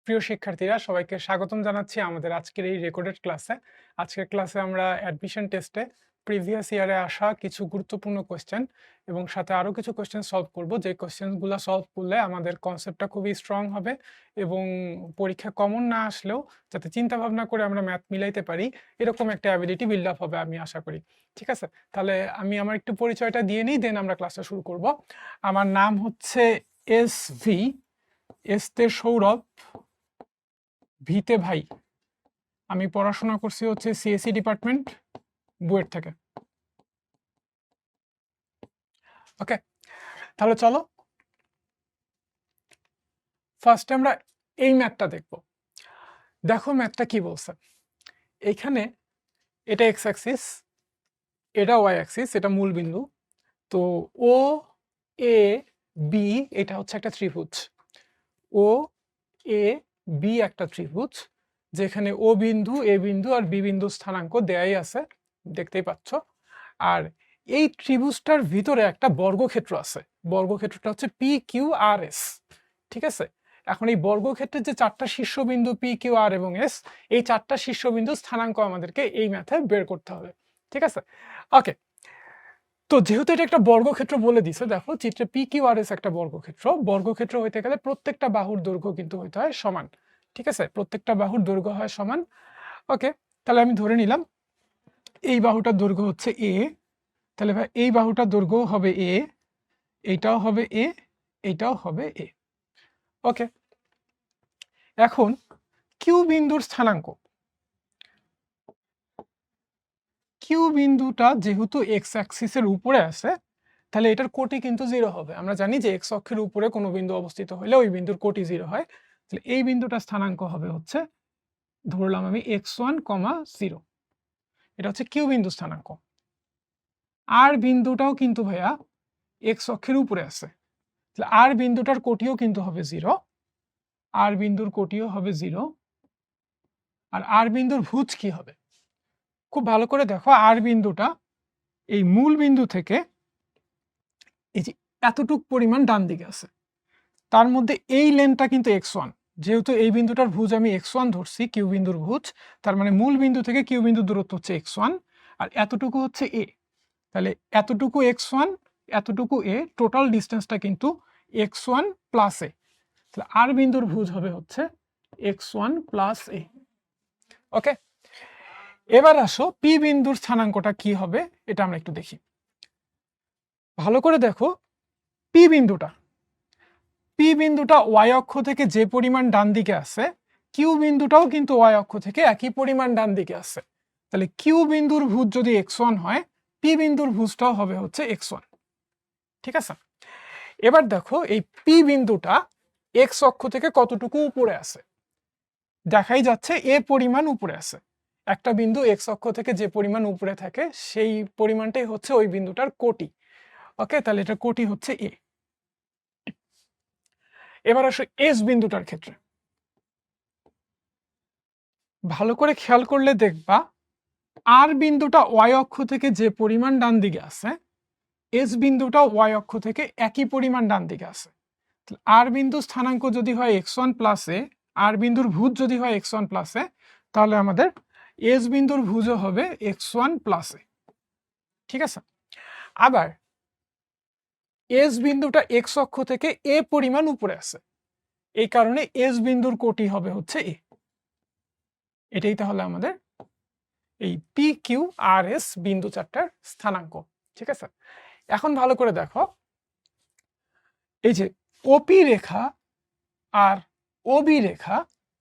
প্রিয় শিক্ষার্থীরা, সবাইকে স্বাগতম জানাচ্ছি আমাদের আজকের এই রেকর্ডেড ক্লাসে। আজকের ক্লাসে আমরা অ্যাডমিশন টেস্টে প্রিভিয়াস ইয়ারে আসা কিছু গুরুত্বপূর্ণ কোয়েশ্চেন এবং সাথে আরও কিছু কোয়েশ্চেন সলভ করব, যে কোয়েশ্চেনগুলো সলভ করলে আমাদের কনসেপ্টটা খুবই স্ট্রং হবে এবং পরীক্ষা কমন না আসলেও যাতে চিন্তা ভাবনা করে আমরা ম্যাথ মিলাইতে পারি, এরকম একটা অ্যাবিলিটি বিল্ড আপ হবে আমি আশা করি। ঠিক আছে, তাহলে আমি আমার একটু পরিচয়টা দিয়ে নিই, দেন আমরা ক্লাসটা শুরু করব। আমার নাম হচ্ছে SV, এসতে সৌরভ, ভিতে ভাই। আমি পড়াশোনা করছি হচ্ছে সিএসসি ডিপার্টমেন্ট, বুয়েট থেকে। ওকে, তাহলে চলো ফার্স্টে আমরা এই ম্যাথটা দেখব। দেখো ম্যাথটা কি বলছে। এইখানে এটা এক্স অ্যাক্সিস, এটা ওয়াই অ্যাক্সিস, এটা মূল বিন্দু। তো ও এ বি এটা হচ্ছে একটা ত্রিভুজ। ও এ বি একটা ত্রিভুজ, যেখানে ও বিন্দু, এ বিন্দু আর বি বিন্দু স্থানাঙ্ক দেয়াই আছে, দেখতেই পাচ্ছ। আর এই ত্রিভুজটার ভিতরে একটা বর্গক্ষেত্র আছে, বর্গক্ষেত্রটা হচ্ছে পি কিউ আর এস। ঠিক আছে, এখন এই বর্গক্ষেত্রের যে চারটা শীর্ষবিন্দু পি কিউ আর এবং এস, এই চারটা শীর্ষবিন্দু স্থানাঙ্ক আমাদেরকে এই ম্যাথে বের করতে হবে। ঠিক আছে, ওকে। তো যেহেতু এটা একটা বর্গক্ষেত্র বলে দিছে, দেখো চিত্রে পি কিউ আর এস একটা বর্গক্ষেত্র। বর্গক্ষেত্র হইতে গেলে প্রত্যেকটা বাহুর দৈর্ঘ্য কিন্তু হইতে হয় সমান। ঠিক আছে, প্রত্যেকটা বাহুর দৈর্ঘ্য হয় সমান। ওকে, তাহলে আমি ধরে নিলাম এই বাহুটার দৈর্ঘ্য হচ্ছে এ, তাহলে ভাই এই বাহুটার দৈর্ঘ্য হবে এ, এইটাও হবে এ, এইটাও হবে এ। ওকে, এখন কিউ বিন্দুর স্থানাঙ্ক, কিউ বিন্দুটা যেহেতু এক্স অ্যাক্সিসের উপরে আছে, তাহলে এটার কোটি কিন্তু 0 হবে। আমরা জানি যে এক্স অক্ষের উপরে কোনো বিন্দু অবস্থিত হলে ওই বিন্দুর কোটি 0 হয়। তাহলে এই বিন্দুটার স্থানাঙ্ক হবে হচ্ছে, ধরলাম আমি x1, 0। এটা হচ্ছে কিউ বিন্দু স্থানাঙ্ক। আর বিন্দুটাও কিন্তু ভাইয়া এক্স অক্ষের উপরে আছে, তাহলে আর বিন্দুটার কোটিও কিন্তু হবে 0, আর বিন্দুর কোটিও হবে 0। আর আর বিন্দুর ভুজ কি হবে, খুব ভালো করে দেখো। আর বিন্দুটা এই মূল বিন্দু থেকে এই যে এতটুক পরিমাণ ডান দিকে আছে, তার মধ্যে এই লেনটা কিন্তু x1। যেহেতু এই বিন্দুটার ভুজ আমি x1 ধরছি, কিউ বিন্দুর ভুজ, তার মানে মূল বিন্দু থেকে কিউ বিন্দুর দূরত্ব হচ্ছে x1, আর এতটুকু হচ্ছে a। তাহলে এতটুকু x1, এতটুকু a, টোটাল ডিস্টেন্সটা কিন্তু x1 প্লাস a। তাহলে আর বিন্দুর ভুজ হবে হচ্ছে x1 প্লাস a। ওকে, এবার আসো পি বিন্দুর স্থানাঙ্কটা কি হবে, এটা আমরা একটু দেখি। ভালো করে দেখো, পি বিন্দুটা ওয়াই অক্ষ থেকে যে পরিমাণ ডান দিকে আছে, কিউ বিন্দুটাও কিন্তু ওয়াই অক্ষ থেকে একই পরিমাণ ডান দিকে আছে। তাহলে কিউ বিন্দুর ভুজ যদি x1 হয়, পি বিন্দুর ভুজটাও হবে হচ্ছে x1। ঠিক আছে, এবার দেখো এই পি বিন্দুটা এক্স অক্ষ থেকে কতটুকু উপরে আছে, দেখাই যাচ্ছে এ পরিমাণ উপরে আছে। একটা বিন্দু এক্স অক্ষ থেকে যে পরিমাণ উপরে থাকে সেই পরিমাণটাই হচ্ছে ওই বিন্দুটার কোটি। ওকে, তাহলে এটা কোটি হচ্ছে এ। এবার আসো এস বিন্দুটার ক্ষেত্রে। ভালো করে খেয়াল করলে দেখবা আর বিন্দুটা ওয়াই অক্ষ থেকে যে পরিমাণ ডান দিকে আছে, এস বিন্দুটা ওয়াই অক্ষ থেকে একই পরিমাণ ডান দিকে আছে। আর বিন্দু স্থানাঙ্ক যদি হয় x1 প্লাস এ, আর বিন্দুর ভুজ যদি হয় x1 প্লাস এ, তাহলে আমাদের এস বিন্দুর ভুজও হবে x1 প্লাস এ। ঠিক আছে, আবার এস বিন্দুটা এক্স অক্ষ থেকে এ পরিমাণ উপরে আছে, এই কারণে এস বিন্দুর কোটি হবে হচ্ছে এ। এটাই তাহলে আমাদের এই পি কিউ আর এস বিন্দু চারটার স্থানাঙ্ক। ঠিক আছে, এখন ভালো করে দেখো, এই যে ওপি রেখা আর ওবি রেখা,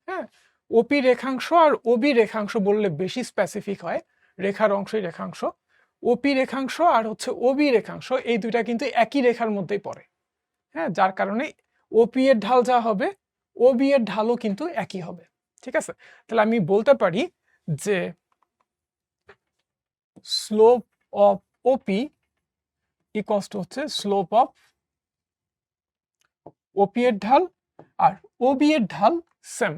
হ্যাঁ, ওপি রেখাংশ আর ওবি রেখাংশ বললে বেশি স্পেসিফিক হয়, রেখার অংশই রেখাংশ। ওপি রেখাংশ আর হচ্ছে ওবি রেখাংশ, এই দুইটা কিন্তু একই রেখার মধ্যেই পড়ে। হ্যাঁ, যার কারণে ওপি এর ঢাল যা হবে, ওবি এর ঢালও কিন্তু একই হবে। ঠিক আছে, তাহলে আমি বলতে পারি যে slope of OP equals to হচ্ছে স্লোপ অফ ওপি এর ঢাল আর ওবি এর ঢাল সেম।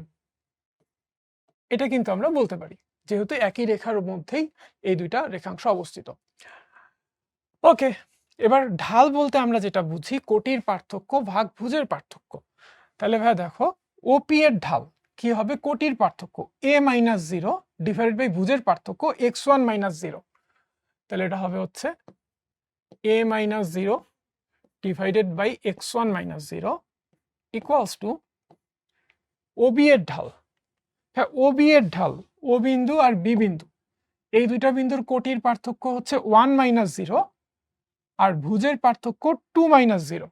এটা কিন্তু আমরা বলতে পারি, যেহেতু একই রেখার মধ্যেই এই দুইটা রেখাংশ অবস্থিত। ওকে, এবার ঢাল বলতে আমরা যেটা বুঝি কোটির পার্থক্য ভাগ ভুজের পার্থক্য। তাহলে ভাই দেখো, ওপি এর ঢাল, কি হবে কোটির পার্থক্য a মাইনাস 0 ডিভাইডেড বাই ভুজের পার্থক্য x1 মাইনাস 0, তাহলে এটা হবে হচ্ছে a minus 0 divided by x1 minus 0 equals to OB এর ঢাল। হ্যাঁ, OB এর ঢাল O বিন্দু আর B বিন্দু এই দুইটা বিন্দুর কোটির পার্থক্য হচ্ছে 1 মাইনাস 0 আর ভুজের পার্থক্য 2 মাইনাস 0,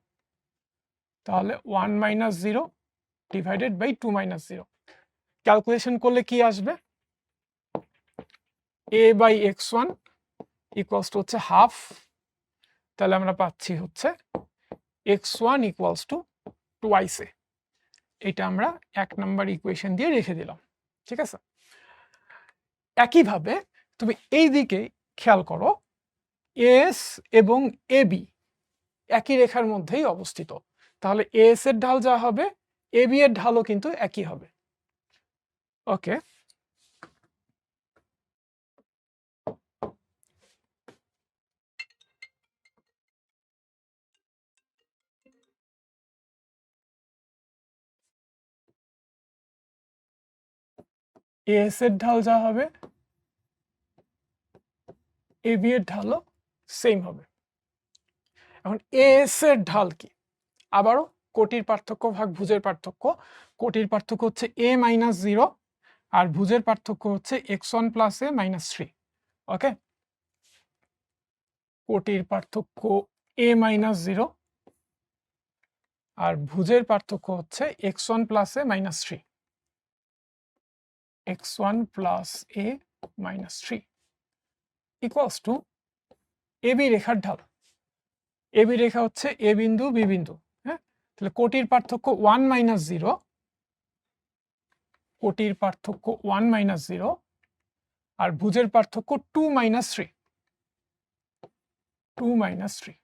তাহলে 1 minus 0 divided by 2 minus 0 calculation করলে কি আসবে a by x1 equals to হচ্ছে হাফ, তাহলে আমরা পাচ্ছি হচ্ছে x1 equals two twice a। এটা আমরা 1 নম্বর ইকুয়েশন দিয়ে রেখে দিলাম, ঠিক আছে। একইভাবে তুমি এই দিকে খেয়াল করো, এস এবং এবি একই রেখার মধ্যেই অবস্থিত, তাহলে এস এর ঢাল যা হবে এবি এর ঢালও কিন্তু একই হবে। ওকে, এস এর ঢাল যা হবে এবি এর ঢালও সেম হবে। এখন এস এর ঢাল কি, আবারও কোটির পার্থক্য ভাগ ভুজের পার্থক্য। কোটির পার্থক্য হচ্ছে a মাইনাস 0 আর ভুজের পার্থক্য হচ্ছে x1 প্লাস a মাইনাস 3। ওকে, কোটির পার্থক্য a মাইনাস 0 আর ভুজের পার্থক্য হচ্ছে x1 plus a minus 3, x1 plus a minus 3 equals to AB রেখার ঢাল। এবি রেখা হচ্ছে এ বিন্দু বি বিন্দু, হ্যাঁ, তাহলে কোটির পার্থক্য 1 মাইনাস 0, কোটির পার্থক্য 1 মাইনাস 0 আর ভুজের পার্থক্য 2 মাইনাস 3, 2 মাইনাস 3।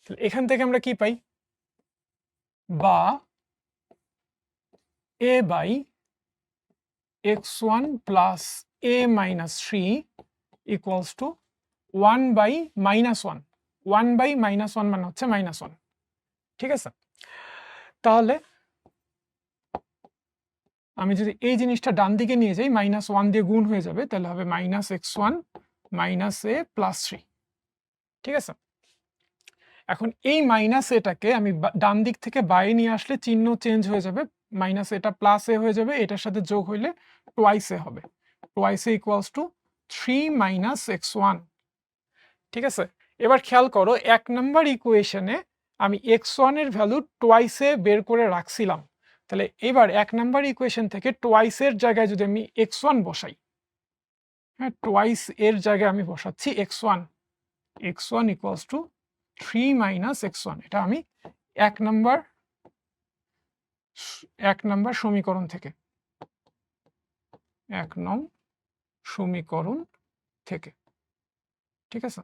তাহলে এখান থেকে আমরা কি পাই, বা a by x1 plus a minus 3 equals to 1 by minus 1, 1 by minus 1 মানে হচ্ছে মাইনাস 1, ঠিক আছে। তাহলে আমি যদি এই জিনিসটা ডান দিকে নিয়ে যাই মাইনাস 1 দিয়ে গুণ হয়ে যাবে, তাহলে হবে minus x1 minus a plus 3, ঠিক আছে। এখন এই মাইনাস এটাকে আমি ডান দিক থেকে বাইরে নিয়ে আসলে চিহ্ন চেঞ্জ হয়ে যাবে, মাইনাস এটা প্লাস এ হয়ে যাবে, এটার সাথে যোগ হইলে টোয়াইস এ হবে, twice A equals to 3 minus x1, ঠিক আছে। এবার খেয়াল করো 1 নম্বর ইকুয়েশনে আমি x1 এর ভ্যালু টোয়াইস এ বের করে রাখছিলাম, তাহলে এবার 1 নম্বর ইকুয়েশন থেকে টোয়াইস এর জায়গায় যদি আমি x1 বসাই, হ্যাঁ, টোয়াইস এর জায়গায় আমি বসাচ্ছি x1, x1 equals two 3 minus x1, এটা আমি 1 নম্বর সমীকরণ থেকে, 1 নং সমীকরণ থেকে, ঠিক আছে।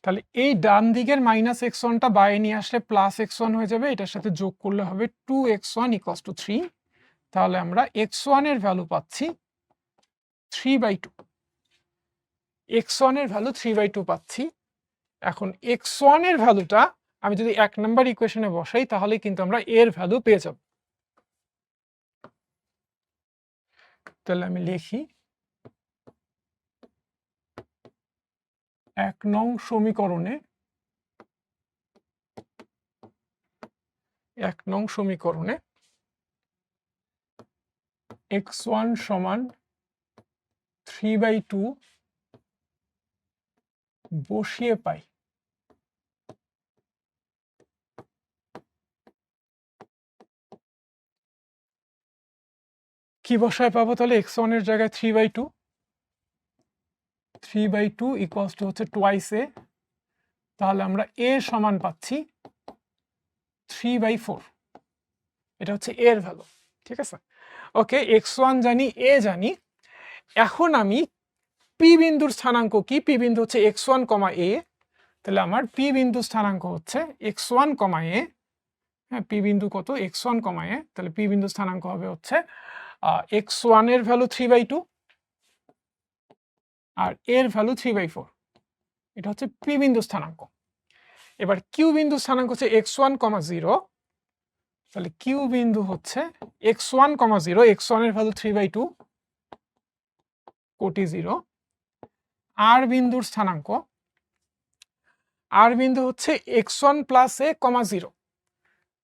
তাহলে এই ডান দিকের মাইনাস x1টা বাইরে নিয়ে আসলে প্লাস x1 হয়ে যাবে, এটার সাথে যোগ করলে হবে 2x1 ইকুয়ালস টু 3, তাহলে আমরা x1 এর ভ্যালু পাচ্ছি 3/2, x1 এর ভ্যালু 3/2 পাচ্ছি। এখন x1 এর ভ্যালুটা আমি যদি 1 নম্বর ইকুয়েশনে বসাই তাহলে কিন্তু আমরা এর ভ্যালু পেয়ে যাব। তাহলে আমি লিখি 1 নং সমীকরণে, 1 নং সমীকরণে x1 সমান 3/2 বসিয়ে পাই কি বসায় পাবো, তাহলে x1 এর জায়গায় 3/2 ইকুয়ালস টু হচ্ছে টোয়াইস এ, তাহলে আমরা a সমান পাচ্ছি 3/4, এটা হচ্ছে a এর ভ্যালু, ঠিক আছে। ওকে, x1 জানি, a জানি, এখন আমি p বিন্দুর স্থানাঙ্ক কি, p বিন্দু হচ্ছে x1, a, তাহলে আমার p বিন্দু স্থানাঙ্ক হচ্ছে x1, a, হ্যাঁ, p বিন্দু কত x1, a, তাহলে p বিন্দু স্থানাঙ্ক হবে হচ্ছে x1 এর ভ্যালু 3/2 আর এর ভ্যালু 3/4, এটা হচ্ছে p বিন্দু স্থানাঙ্ক। এবার কিউ বিন্দু স্থানাঙ্ক হচ্ছে x1, 0, তাহলে কিউ বিন্দু হচ্ছে x1, 0, x1 এর ভ্যালু 3/2 কোটি 0। আর বিন্দুর স্থানাঙ্ক, আর বিন্দু হচ্ছে x1 + a, 0,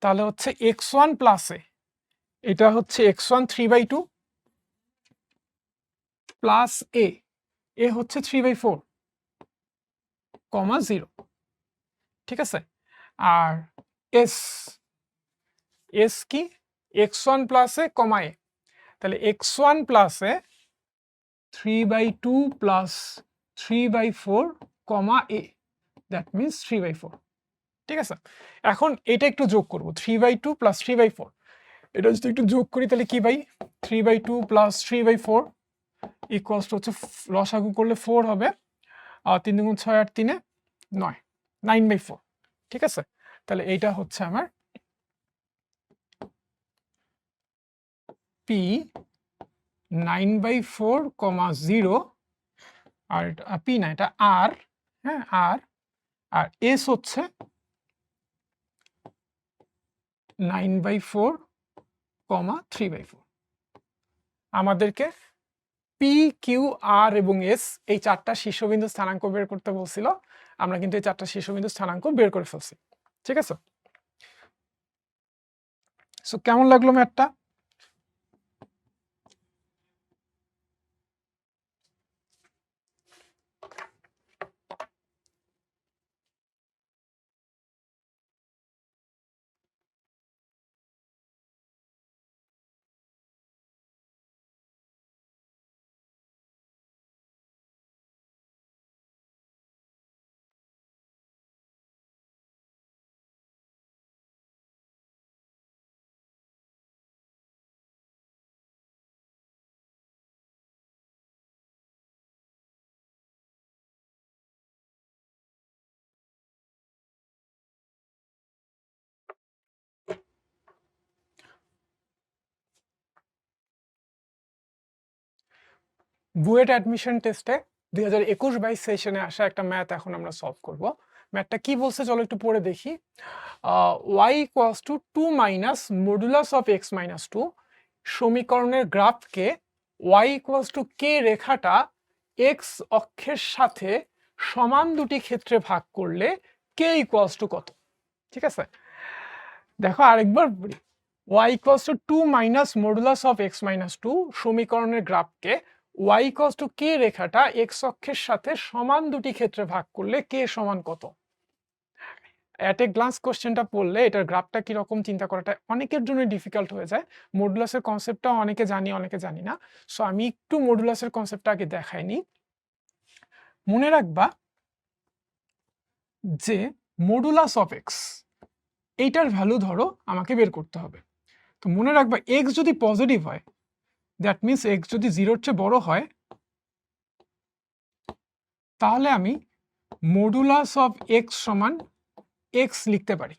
তাহলে হচ্ছে x1 + a, এটা হচ্ছে x1 3/2 প্লাস এ হচ্ছে 3/4, 0, ঠিক আছে। আর এস কি x1 + a, a, তাহলে x1 + a 3/2 plus 3/4, a, that means 3/4, ঠিক আছে। এখন এটা একটু যোগ করব, 3/2 প্লাস 3/4, এটা যদি একটু যোগ করি তাহলে কি পাই, 3/2 প্লাস 3/4 ইকুয়ালস টু হচ্ছে লসাগু করলে 4 হবে, আর 3 × 6 = 8, 3 × 9, 9/4, ঠিক আছে। তাহলে এইটা হচ্ছে আমার পি 9/4, 0, আর পি না, এটা আর, হ্যাঁ, আর এস হচ্ছে 9/4, 3/4। আমাদেরকে পি, কিউ, আর এবং এস এই 4টা শীর্ষবিন্দু স্থানাঙ্ক বের করতে বলছিল, আমরা কিন্তু এই 4টা শীর্ষবিন্দু স্থানাঙ্ক বের করে ফেলছি, ঠিক আছে। সো কেমন লাগলো ম্যাথটা? বুয়েট অ্যাডমিশন টেস্টে 2021-22 সেশনে আসা একটা ম্যাথ এখন আমরা সলভ করব। ম্যাথটা কি বলছে চলো একটু পড়ে দেখি। y = 2 - মডুলাস অফ x - 2 সমীকরণের গ্রাফকে y = k রেখাটা x অক্ষের সাথে সমান দুটি ক্ষেত্রে ভাগ করলে k = কত, ঠিক আছে। দেখো আরেকবার বলি, y = 2 - মডুলাস অফ x - 2 সমীকরণের গ্রাফকে y = k রেখাটা x অক্ষের সাথে সমান দুটি ক্ষেত্রে ভাগ করলে k সমান কত। অ্যাট এ গ্লান্স কোশ্চেনটা পড়লে এটার গ্রাফটা কিরকম চিন্তা করাটা অনেকের জন্য ডিফিকাল্ট হয়ে যায়। মডুলাসের কনসেপ্টটাও অনেকে জানি, অনেকে জানি না। সো আমি একটু মডুলাসের কনসেপ্টটা আগে দেখাইনি। মনে রাখবা যে মডুলাস অফ এক্স এইটার ভ্যালু ধরো আমাকে বের করতে হবে। তো মনে রাখবা এক্স যদি পজিটিভ হয়, দ্যাট মিনস এক্স যদি 0-র চেয়ে বড় হয়, তাহলে আমি মডুলাস অফ এক্স সমান এক্স লিখতে পারি।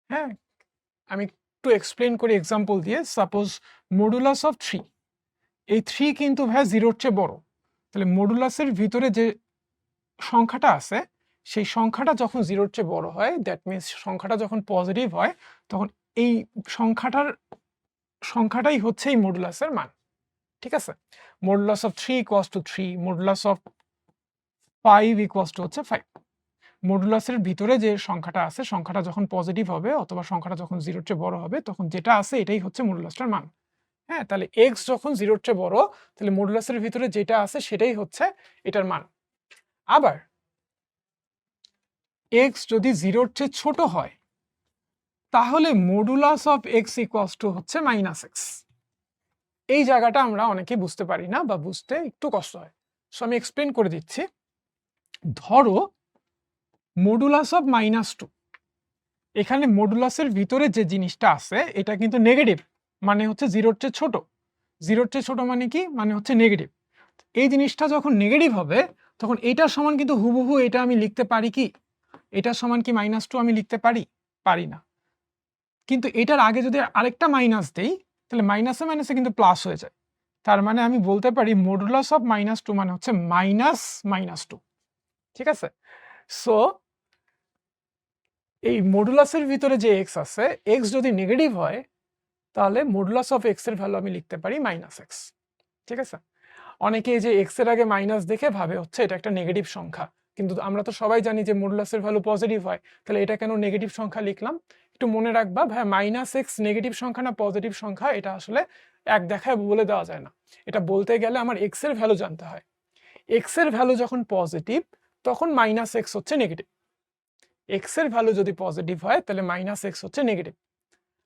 হ্যাঁ, আমি একটু এক্সপ্লেন করি এক্সাম্পল দিয়ে। সাপোজ মডুলাস অফ 3, এই 3 কিন্তু ভাই 0-র চেয়ে বড়, তাহলে মডুলাসের ভিতরে যে সংখ্যাটা আছে সেই সংখ্যাটা যখন 0-র চেয়ে বড় হয়, দ্যাট মিনস সংখ্যাটা যখন পজিটিভ হয়, তখন এই সংখ্যাটাই হচ্ছে এই মডুলাসের মান, ঠিক আছে। মডুলাস অফ 3 = 3, মডুলাস অফ 5 = হচ্ছে 5। মডুলাসের ভিতরে যে সংখ্যাটা আছে, সংখ্যাটা যখন পজিটিভ হবে অথবা সংখ্যাটা যখন 0-র চেয়ে বড় হবে, তখন যেটা আছে এটাই হচ্ছে মডুলাসটার মান। হ্যাঁ, তাহলে x যখন 0-র চেয়ে বড়, তাহলে মডুলাসের ভিতরে যেটা আছে সেটাই হচ্ছে এটার মান। আবার x যদি 0-র চেয়ে ছোট হয়, তাহলে মডুলাস অফ x = হচ্ছে -x। এই জায়গাটা আমরা অনেকে বুঝতে পারি না বা বুঝতে একটু কষ্ট হয়। সো আমি এক্সপ্লেন করে দিচ্ছি। ধরো মডুলাস অফ -2, এখানে মডুলাসের ভিতরে যে জিনিসটা আছে এটা কিন্তু নেগেটিভ, মানে হচ্ছে 0-র চেয়ে ছোট। 0-র চেয়ে ছোট মানে কি, মানে হচ্ছে নেগেটিভ। এই জিনিসটা যখন নেগেটিভ হবে, তখন এটার সমান কিন্তু হুবহু এটা আমি লিখতে পারি কি, এটার সমান কি -2 আমি লিখতে পারি? পারি না। কিন্তু এটার আগে যদি আরেকটা মাইনাস দেই, তাহলে মাইনাসে মাইনাসে কিন্তু প্লাস হয়ে যায়। তার মানে আমি বলতে পারি মডুলাস অফ -2 মানে হচ্ছে -2, ঠিক আছে। সো এই মডুলাসের ভিতরে যে এক্স আছে, এক্স যদি নেগেটিভ হয় তাহলে মডুলাস অফ এক্স এর ভ্যালু আমি লিখতে পারি -x। ঠিক আছে? অনেকে যে এক্স এর আগে মাইনাস দেখে ভাবে হচ্ছে এটা একটা নেগেটিভ সংখ্যা, কিন্তু আমরা তো সবাই জানি যে মডুলাসের ভ্যালু পজিটিভ হয়, তাহলে এটা কেন নেগেটিভ সংখ্যা লিখলাম? একটু মনে রাখবা ভাই, -x নেগেটিভ সংখ্যা না পজিটিভ সংখ্যা এটা আসলে এক দেখায় বলে দেওয়া যায় না। এটা বলতে গেলে আমার এক্স এর ভ্যালু জানতে হয়। এক্স এর ভ্যালু যখন পজিটিভ তখন -x হচ্ছে নেগেটিভ। এক্স এর ভ্যালু যদি পজিটিভ হয় তাহলে -x হচ্ছে নেগেটিভ,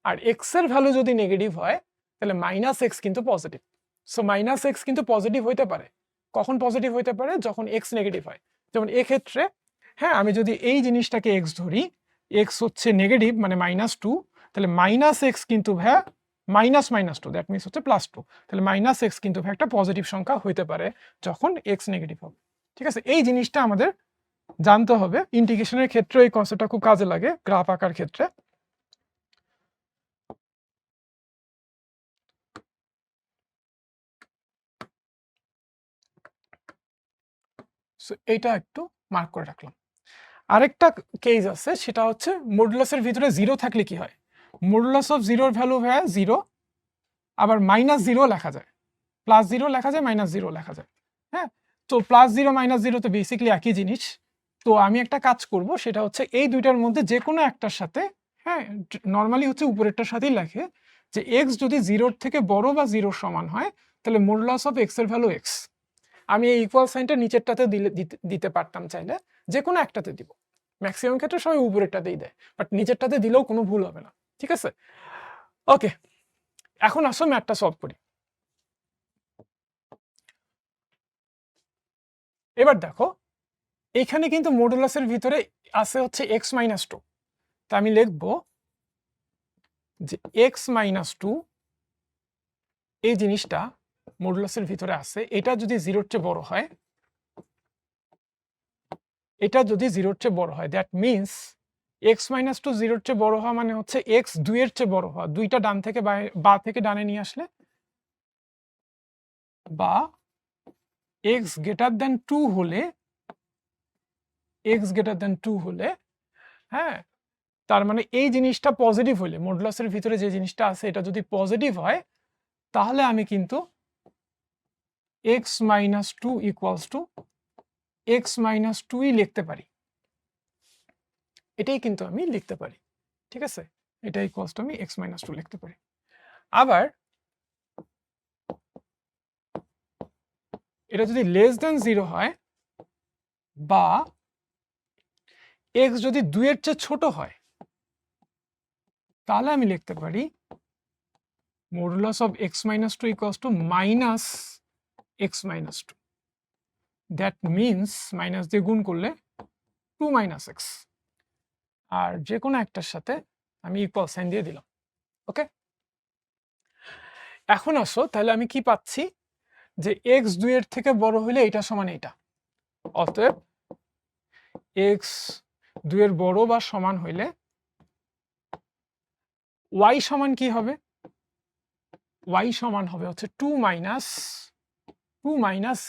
আর এক্স এর ভ্যালু যদি নেগেটিভ হয় তাহলে -x কিন্তু পজিটিভ। সো -x কিন্তু পজিটিভ হইতে পারে। কখন পজিটিভ হইতে পারে? যখন এক্স নেগেটিভ হয়। যেমন এক্ষেত্রে হ্যাঁ, আমি যদি এই জিনিসটাকে এক্স ধরি, এক্স হচ্ছে নেগেটিভ মানে -2, তাহলে -x কিন্তু ভাইয়া -2, দ্যাট মিনস হচ্ছে +2, তাহলে -x কিন্তু ভাই একটা পজিটিভ সংখ্যা হইতে পারে যখন এক্স নেগেটিভ হবে। ঠিক আছে? এই জিনিসটা আমাদের জানতে হবে। ইন্টিগ্রেশনের ক্ষেত্রে এই কনসেপ্টটা খুব কাজে লাগে, গ্রাফ আঁকার ক্ষেত্রে। সো এইটা একটু মার্ক করে রাখলাম। আরেকটা কেস আছে, সেটা হচ্ছে মডুলাসের ভিতরে 0 থাকলে কি হয়? মডুলাস অফ 0 এর ভ্যালু হয় 0, আবার -0 লেখা যায়, +0 লেখা যায়, -0 লেখা যায়। হ্যাঁ, তো +0 -0 তো বেসিক্যালি একই জিনিস। তো আমি একটা কাজ করব, সেটা হচ্ছে এই দুইটার মধ্যে যে কোনো একটার সাথে, হ্যাঁ, নরমালি হচ্ছে উপরেরটার সাথেই লেখে যে x যদি 0 থেকে বড় বা 0 সমান হয় তাহলে মডুলাস অফ x এর ভ্যালু x। আমি এই ইকুয়াল সাইনটা নিচেরটাতে দিতে পারতাম চাইলে, যে কোনো একটাতে দিব। ম্যাক্সিমাম ক্ষেত্রে সবাই উপরেরটাতেই দেয়, বাট নিচেরটাতে দিলেও কোনো ভুল হবে না। ঠিক আছে? ওকে, এখন আসো ম্যাথটা সলভ করি। এবার দেখো, এইখানে কিন্তু মডুলাসের ভিতরে আছে হচ্ছে x-2, তা আমি লিখব যে x-2 এই জিনিসটা মডুলাসের ভিতরে আছে, এটা যদি 0-র চেয়ে বড় হয়, এটা যদি 0-র চেয়ে বড় হয়, দ্যাট মিনস x-2 0-র চেয়ে বড় হওয়া মানে হচ্ছে x 2-এর চেয়ে বড় হওয়া। দুইটা ডান থেকে বা থেকে ডানে নিয়ে আসলে, বা x গ্রেটার দ্যান 2 হলে, x গ্রেটার দ্যান 2 হলে, হ্যাঁ, তার মানে এই জিনিসটা পজিটিভ হলে, মডুলাসের ভিতরে যে জিনিসটা আছে এটা যদি পজিটিভ হয়, তাহলে আমি কিন্তু x-2 ইকুয়ালস টু x-2ই লিখতে পারি। এটাই কিন্তু আমি লিখতে পারি। ঠিক আছে? এটা ইকুয়ালস টু আমি x-2 লিখতে পারি। আবার এটা যদি লেস দ্যান 0 হয়, বা x যদি 2-এর চেয়ে ছোট হয়, তাহলে আমি লিখতে পারি modulus of x-2 equals to -x-2। That means minus দিয়ে গুণ করলে 2 - x, আর যে কোনো একটার সাথে আমি ইকুয়াল সাইন দিয়ে দিলাম। ওকে, এখন আসো, তাহলে আমি কি পাচ্ছি যে x 2-এর থেকে বড় হলে এটা সমান এটা। অতএব x 2-এর বড় বা সমান হইলে y সমান কি হবে? y সমান হবে হচ্ছে 2 মাইনাস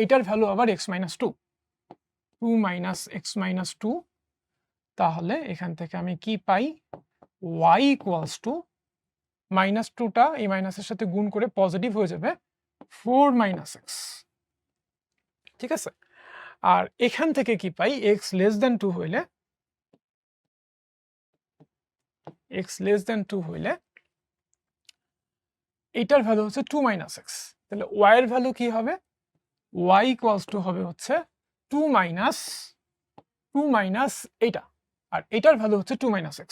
এইটার ভ্যালু আবার x-2, 2 x-2। তাহলে এখান থেকে আমি কি পাই? y ইকুয়ালস টু -2টা এই মাইনাসের সাথে গুণ করে পজিটিভ হয়ে যাবে 4 - x। ঠিক আছে? আর এখান থেকে কি পাই? x লেস দ্যান 2 হইলে, এইটার ভ্যালু হচ্ছে 2 - x। তাহলে y এর ভ্যালু কি হবে? y ইকুয়ালস টু হবে হচ্ছে 2 মাইনাস এইটা, আর এটার ভ্যালু হচ্ছে 2 - x।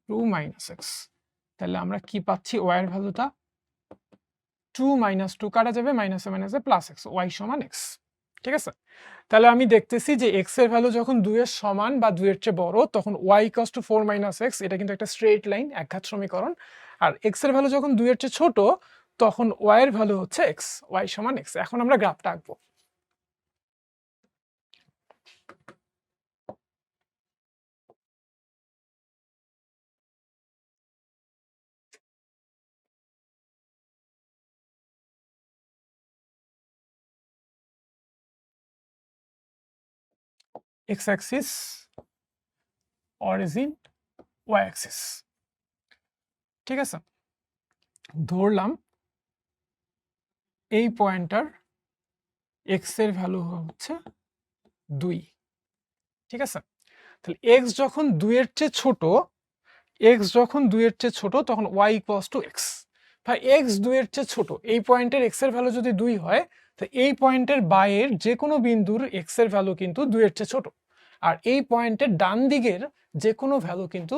2 - x, তাহলে আমরা কি পাচ্ছি? y এর ভ্যালুটা 2 - 2 কাটা যাবে, মাইনাসে মাইনাসে প্লাস x, y সমান x। ঠিক আছে? তাহলে আমি দেখতেছি যে x এর ভ্যালু যখন 2 এর সমান বা 2 এর চেয়ে বড়, তখন y ইকুয়ালস টু 4 - x, এটা কিন্তু একটা স্ট্রেট লাইন, একঘাত সমীকরণ। আর x এর ভ্যালু যখন 2 এর চেয়ে ছোট, তখন y এর ভ্যালু হচ্ছে x, y সমান x। এখন আমরা গ্রাফটা আঁকবো। x axis origin Y axis. ঠিক আছে, ধরলাম এই পয়েন্টটার এক্স এর ভ্যালু হচ্ছে 2। ঠিক আছে, তাহলে এক্স যখন 2 এর চেয়ে ছোট, এক্স যখন 2 এর চেয়ে ছোট তখন ওয়াই ইকুয়ালস টু এক্স। ভাই এক্স 2 এর চেয়ে ছোট, এই পয়েন্টের এক্স এর ভ্যালু যদি 2 হয়, তো এই পয়েন্টের বাইরের যে কোনো বিন্দুর এক্স এর ভ্যালু কিন্তু 2 এর চেয়ে ছোট, আর এই পয়েন্টের ডান দিকের যে কোনো ভ্যালু কিন্তু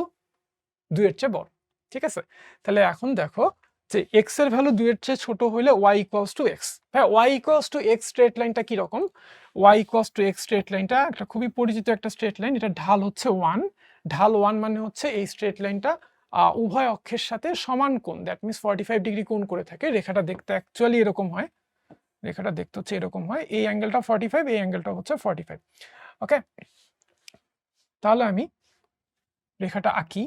2 এর চেয়ে বড়। ঠিক আছে, তাহলে এখন দেখো যে এক্স এর ভ্যালু 2 এর চেয়ে ছোট হলে ওয়াই ইকুয়ালস টু এক্স। হ্যাঁ, Y equals to X straight লাইনটা কিরকম? Y equals to X straight লাইনটা একটা খুবই পরিচিত একটা স্ট্রেট লাইন, এটা ঢাল হচ্ছে 1। ঢাল 1 মানে হচ্ছে এই স্ট্রেট লাইনটা উভয় অক্ষের সাথে সমান কোণ, দ্যাট মিনস 45 ডিগ্রি কোণ করে থাকে। রেখাটা দেখতে অ্যাকচুয়ালি এরকম হয়, রেখাটা দেখতে হচ্ছে এরকম হয়, এই অ্যাঙ্গেলটা 45, এই অ্যাঙ্গেলটা হচ্ছে 45। ওকে, তাহলে আমি রেখাটা আঁকি।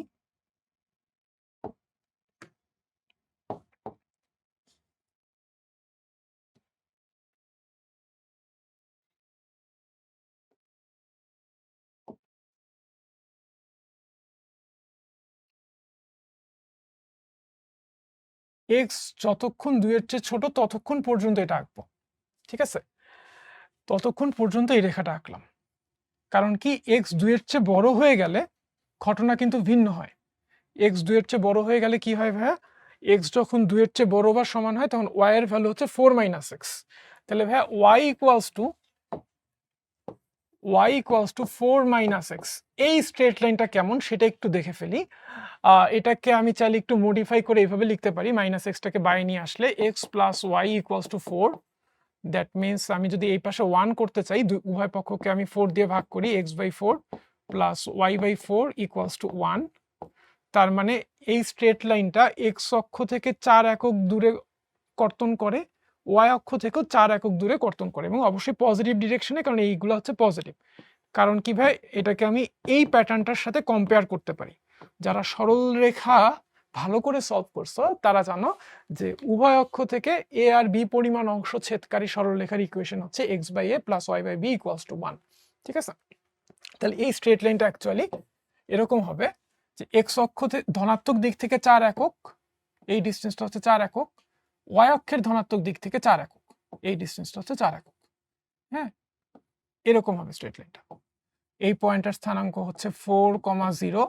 এক্স যতক্ষণ 2 এর চেয়ে ছোট ততক্ষণ পর্যন্ত এটা আঁকবো। ঠিক আছে, ততক্ষণ পর্যন্ত এই রেখাটা আঁকলাম। কারণ কি, এক্স 2 এর চেয়ে বড় হয়ে গেলে ঘটনা কিন্তু ভিন্ন হয়। এক্স 2 এর চেয়ে বড় হয়ে গেলে কি হয় ভাইয়া, এক্স যখন 2 এর চেয়ে বড় বা সমান হয় তখন ওয়াই এর ভ্যালু হচ্ছে 4 মাইনাস এক্স। তাহলে ভাইয়া Y equals to 4 minus X. এই স্ট্রেট লাইনটা কেমন সেটা একটু দেখে ফেলি। এটাকে আমি চাইলে একটু মডিফাই করে এইভাবে লিখতে পারি, মাইনাস এক্সটাকে বাইরে নিয়ে আসলে X plus Y equals to 4। That means আমি যদি এই পাশে 1 করতে চাই, উভয় পক্ষকে আমি 4 দিয়ে ভাগ করি, x by 4 plus y by 4 equals to 1। তার মানে এই স্ট্রেট লাইনটা এক্স অক্ষ থেকে 4 একক দূরে কর্তন করে, ওয়াই অক্ষ থেকেও 4 একক দূরে কর্তন করে, এবং অবশ্যই পজিটিভ ডিরেকশনে, কারণ এইগুলো হচ্ছে পজিটিভ। কারণ কি ভাই, এটাকে আমি এই প্যাটার্নটার সাথে কম্পেয়ার করতে পারি। যারা সরল রেখা ভালো করে সলভ করছো তারা জানো যে উভয় অক্ষ থেকে এ আর বি পরিমাণ অংশ ছেদকারী সরলরেখার ইকুয়েশন হচ্ছে x by a plus y by b equals to 1। ঠিক আছে, তাহলে এই স্ট্রেট লাইনটা অ্যাকচুয়ালি এরকম হবে যে এক্স অক্ষ ধনাত্মক দিক থেকে 4 একক, এই ডিস্টেন্সটা হচ্ছে 4 একক, ওয়াই অক্ষের ধনাত্মক দিক থেকে 4 একক, এই ডিস্টেন্সটা হচ্ছে 4 একক। হ্যাঁ, এরকম হবে স্ট্রেট লাইনটা। এই পয়েন্টের স্থানাঙ্ক হচ্ছে 4,0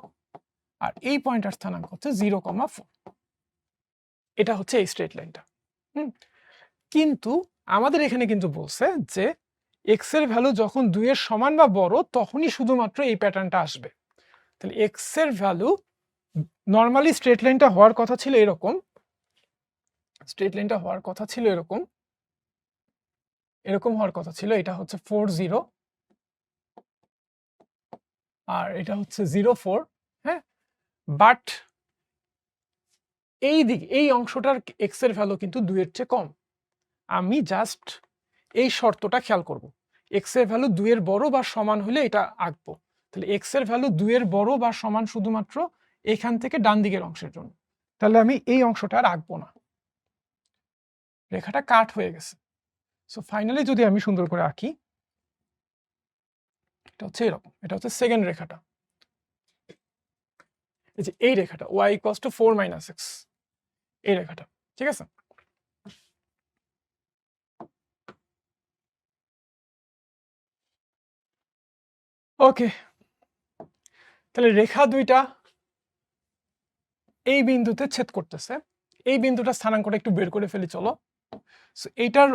আর এই পয়েন্টের স্থানাঙ্ক হচ্ছে 0,4। এটা হচ্ছে এই স্ট্রেট লাইনটা। কিন্তু আমাদের এখানে কিন্তু বলছে যে এক্স এর ভ্যালু যখন 2 এর সমান বা বড় তখনই শুধুমাত্র এই প্যাটার্নটা আসবে। তাহলে এক্স এর ভ্যালু নর্মালি স্ট্রেট লাইনটা হওয়ার কথা ছিল এরকম, স্ট্রেট লাইনটা হওয়ার কথা ছিল এরকম, এরকম হওয়ার কথা ছিল। এটা হচ্ছে 40 আর এটা হচ্ছে 04। হ্যাঁ, বাট এই দিক, এই অংশটার এক্স এর ভ্যালু কিন্তু 2 এর চেয়ে কম। আমি জাস্ট এই শর্তটা খেয়াল করব, এক্স এর ভ্যালু 2 এর বড় বা সমান হলে এটা আঁকবো। তাহলে এক্স এর ভ্যালু 2 এর বড় বা সমান শুধুমাত্র এখান থেকে ডান দিকের অংশের জন্য। তাহলে আমি এই অংশটা আর আঁকবো না, রেখাটা কাট হয়ে গেছে। সো ফাইনালি যদি আমি সুন্দর করে আঁকি, এটা হচ্ছে এরকম, এটা হচ্ছে সেকেন্ড রেখাটা, এই যে এই রেখাটা y equals to 4 minus X, এই রেখাটা। ঠিক আছে, ওকে। তাহলে রেখা দুইটা এই বিন্দুতে ছেদ করতেছে, এই বিন্দুটা স্থানাঙ্কটা একটু বের করে ফেলি চলো। সো এইটার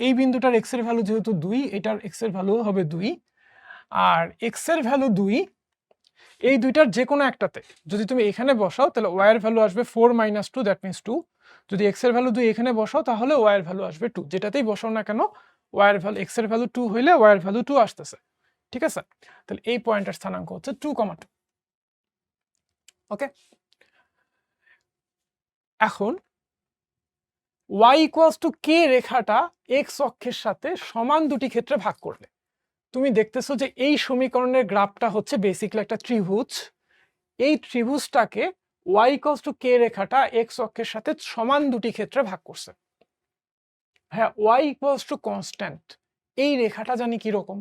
এই বিন্দুটার এক্স এর ভ্যালু যেহেতু 2, এটার এক্স এর ভ্যালু হবে 2, আর এক্স এর ভ্যালু 2, এই দুইটার যে কোনো একটাতে যদি তুমি এখানে বসাও তাহলে ওয়াই এর ভ্যালু আসবে 4 মাইনাস 2, দ্যাট মিনস 2। যদি এক্স এর ভ্যালু 2 এখানে বসাও তাহলে ওয়াই এর ভ্যালু আসবে 2, যেটাতেই বসাও না কেন ওয়াই এর ভ্যালু, এক্স এর ভ্যালু 2 হইলে ওয়াই এর ভ্যালু 2 আসতেছে। ঠিক আছে, তাহলে এই পয়েন্টের স্থানাঙ্ক হচ্ছে 2,2। ওকে, এখন y ইকুয়ালস টু কে রেখাটা এক্স অক্ষের সাথে সমান দুটি ক্ষেত্রে ভাগ করলে তুমি দেখতেছো যে এই সমীকরণের গ্রাফটা হচ্ছে বেসিক্যালি একটা ত্রিভুজ। এই ত্রিভুজটাকে y ইকুয়ালস টু কে রেখাটা এক্স অক্ষের সাথে সমান দুটি ক্ষেত্রে ভাগ করছে। হ্যাঁ, y ইকুয়ালস টু কনস্ট্যান্ট, এই রেখাটা জানি কি রকম,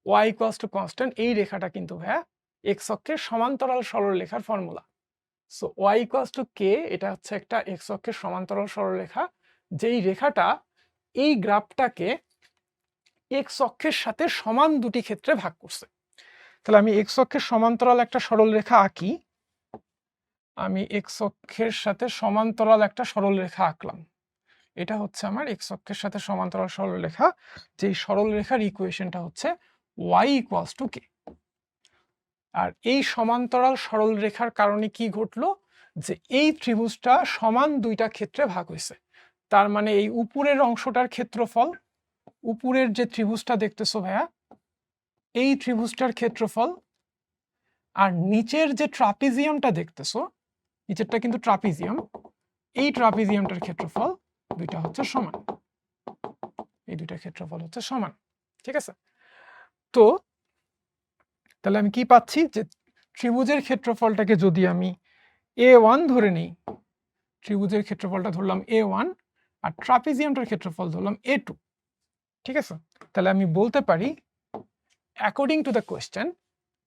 y ইকুয়ালস টু কনস্ট্যান্ট, এই রেখাটা কিন্তু ভাইয়া এক্স অক্ষের সমান্তরাল সরলরেখার formula. So y equals to k, এটা হচ্ছে একটা এক্স অক্ষের সমান্তরাল সরলরেখা, যেই রেখাটা এই গ্রাফটাকে এক্স অক্ষের সাথে সমান দুটি ক্ষেত্রে ভাগ করছে। তাহলে আমি এক্স অক্ষের সমান্তরাল একটা সরলরেখা আঁকি। আমি এক্স অক্ষের সাথে সমান্তরাল একটা সরলরেখা আঁকলাম। এটা হচ্ছে আমার এক্স অক্ষের সাথে সমান্তরাল সরলরেখা, যেই সরলরেখার ইকুয়েশনটা হচ্ছে ওয়াই ইকুয়ালস টু কে। আর এই সমান্তরাল সরলরেখার কারণে কি ঘটলো, যে এই ত্রিভুজটা সমান দুইটা ক্ষেত্রে ভাগ হয়েছে। তার মানে এই উপরের অংশটার ক্ষেত্রফল, উপরের যে ত্রিভুজটা দেখতেছো ভাইয়া, এই ত্রিভুজটার ক্ষেত্রফল, আর নিচের যে ট্রাপিজিয়ামটা দেখতেছো, নিচেরটা কিন্তু ট্রাপিজিয়াম, এই ট্রাপিজিয়ামটার ক্ষেত্রফল দুইটা হচ্ছে সমান। এই দুইটা ক্ষেত্রফল হচ্ছে সমান, ঠিক আছে? তো তাহলে আমি কি পাচ্ছি, যে ত্রিভুজের ক্ষেত্রফলটাকে যদি আমি a1 ধরে নিই, ত্রিভুজের ক্ষেত্রফলটা ধরলাম a1 আর ট্রাপিজিয়ামটার ক্ষেত্রফল ধরলাম a2, ঠিক আছে? তাহলে আমি বলতে পারি অ্যাকর্ডিং টু দ্য কোয়েশ্চেন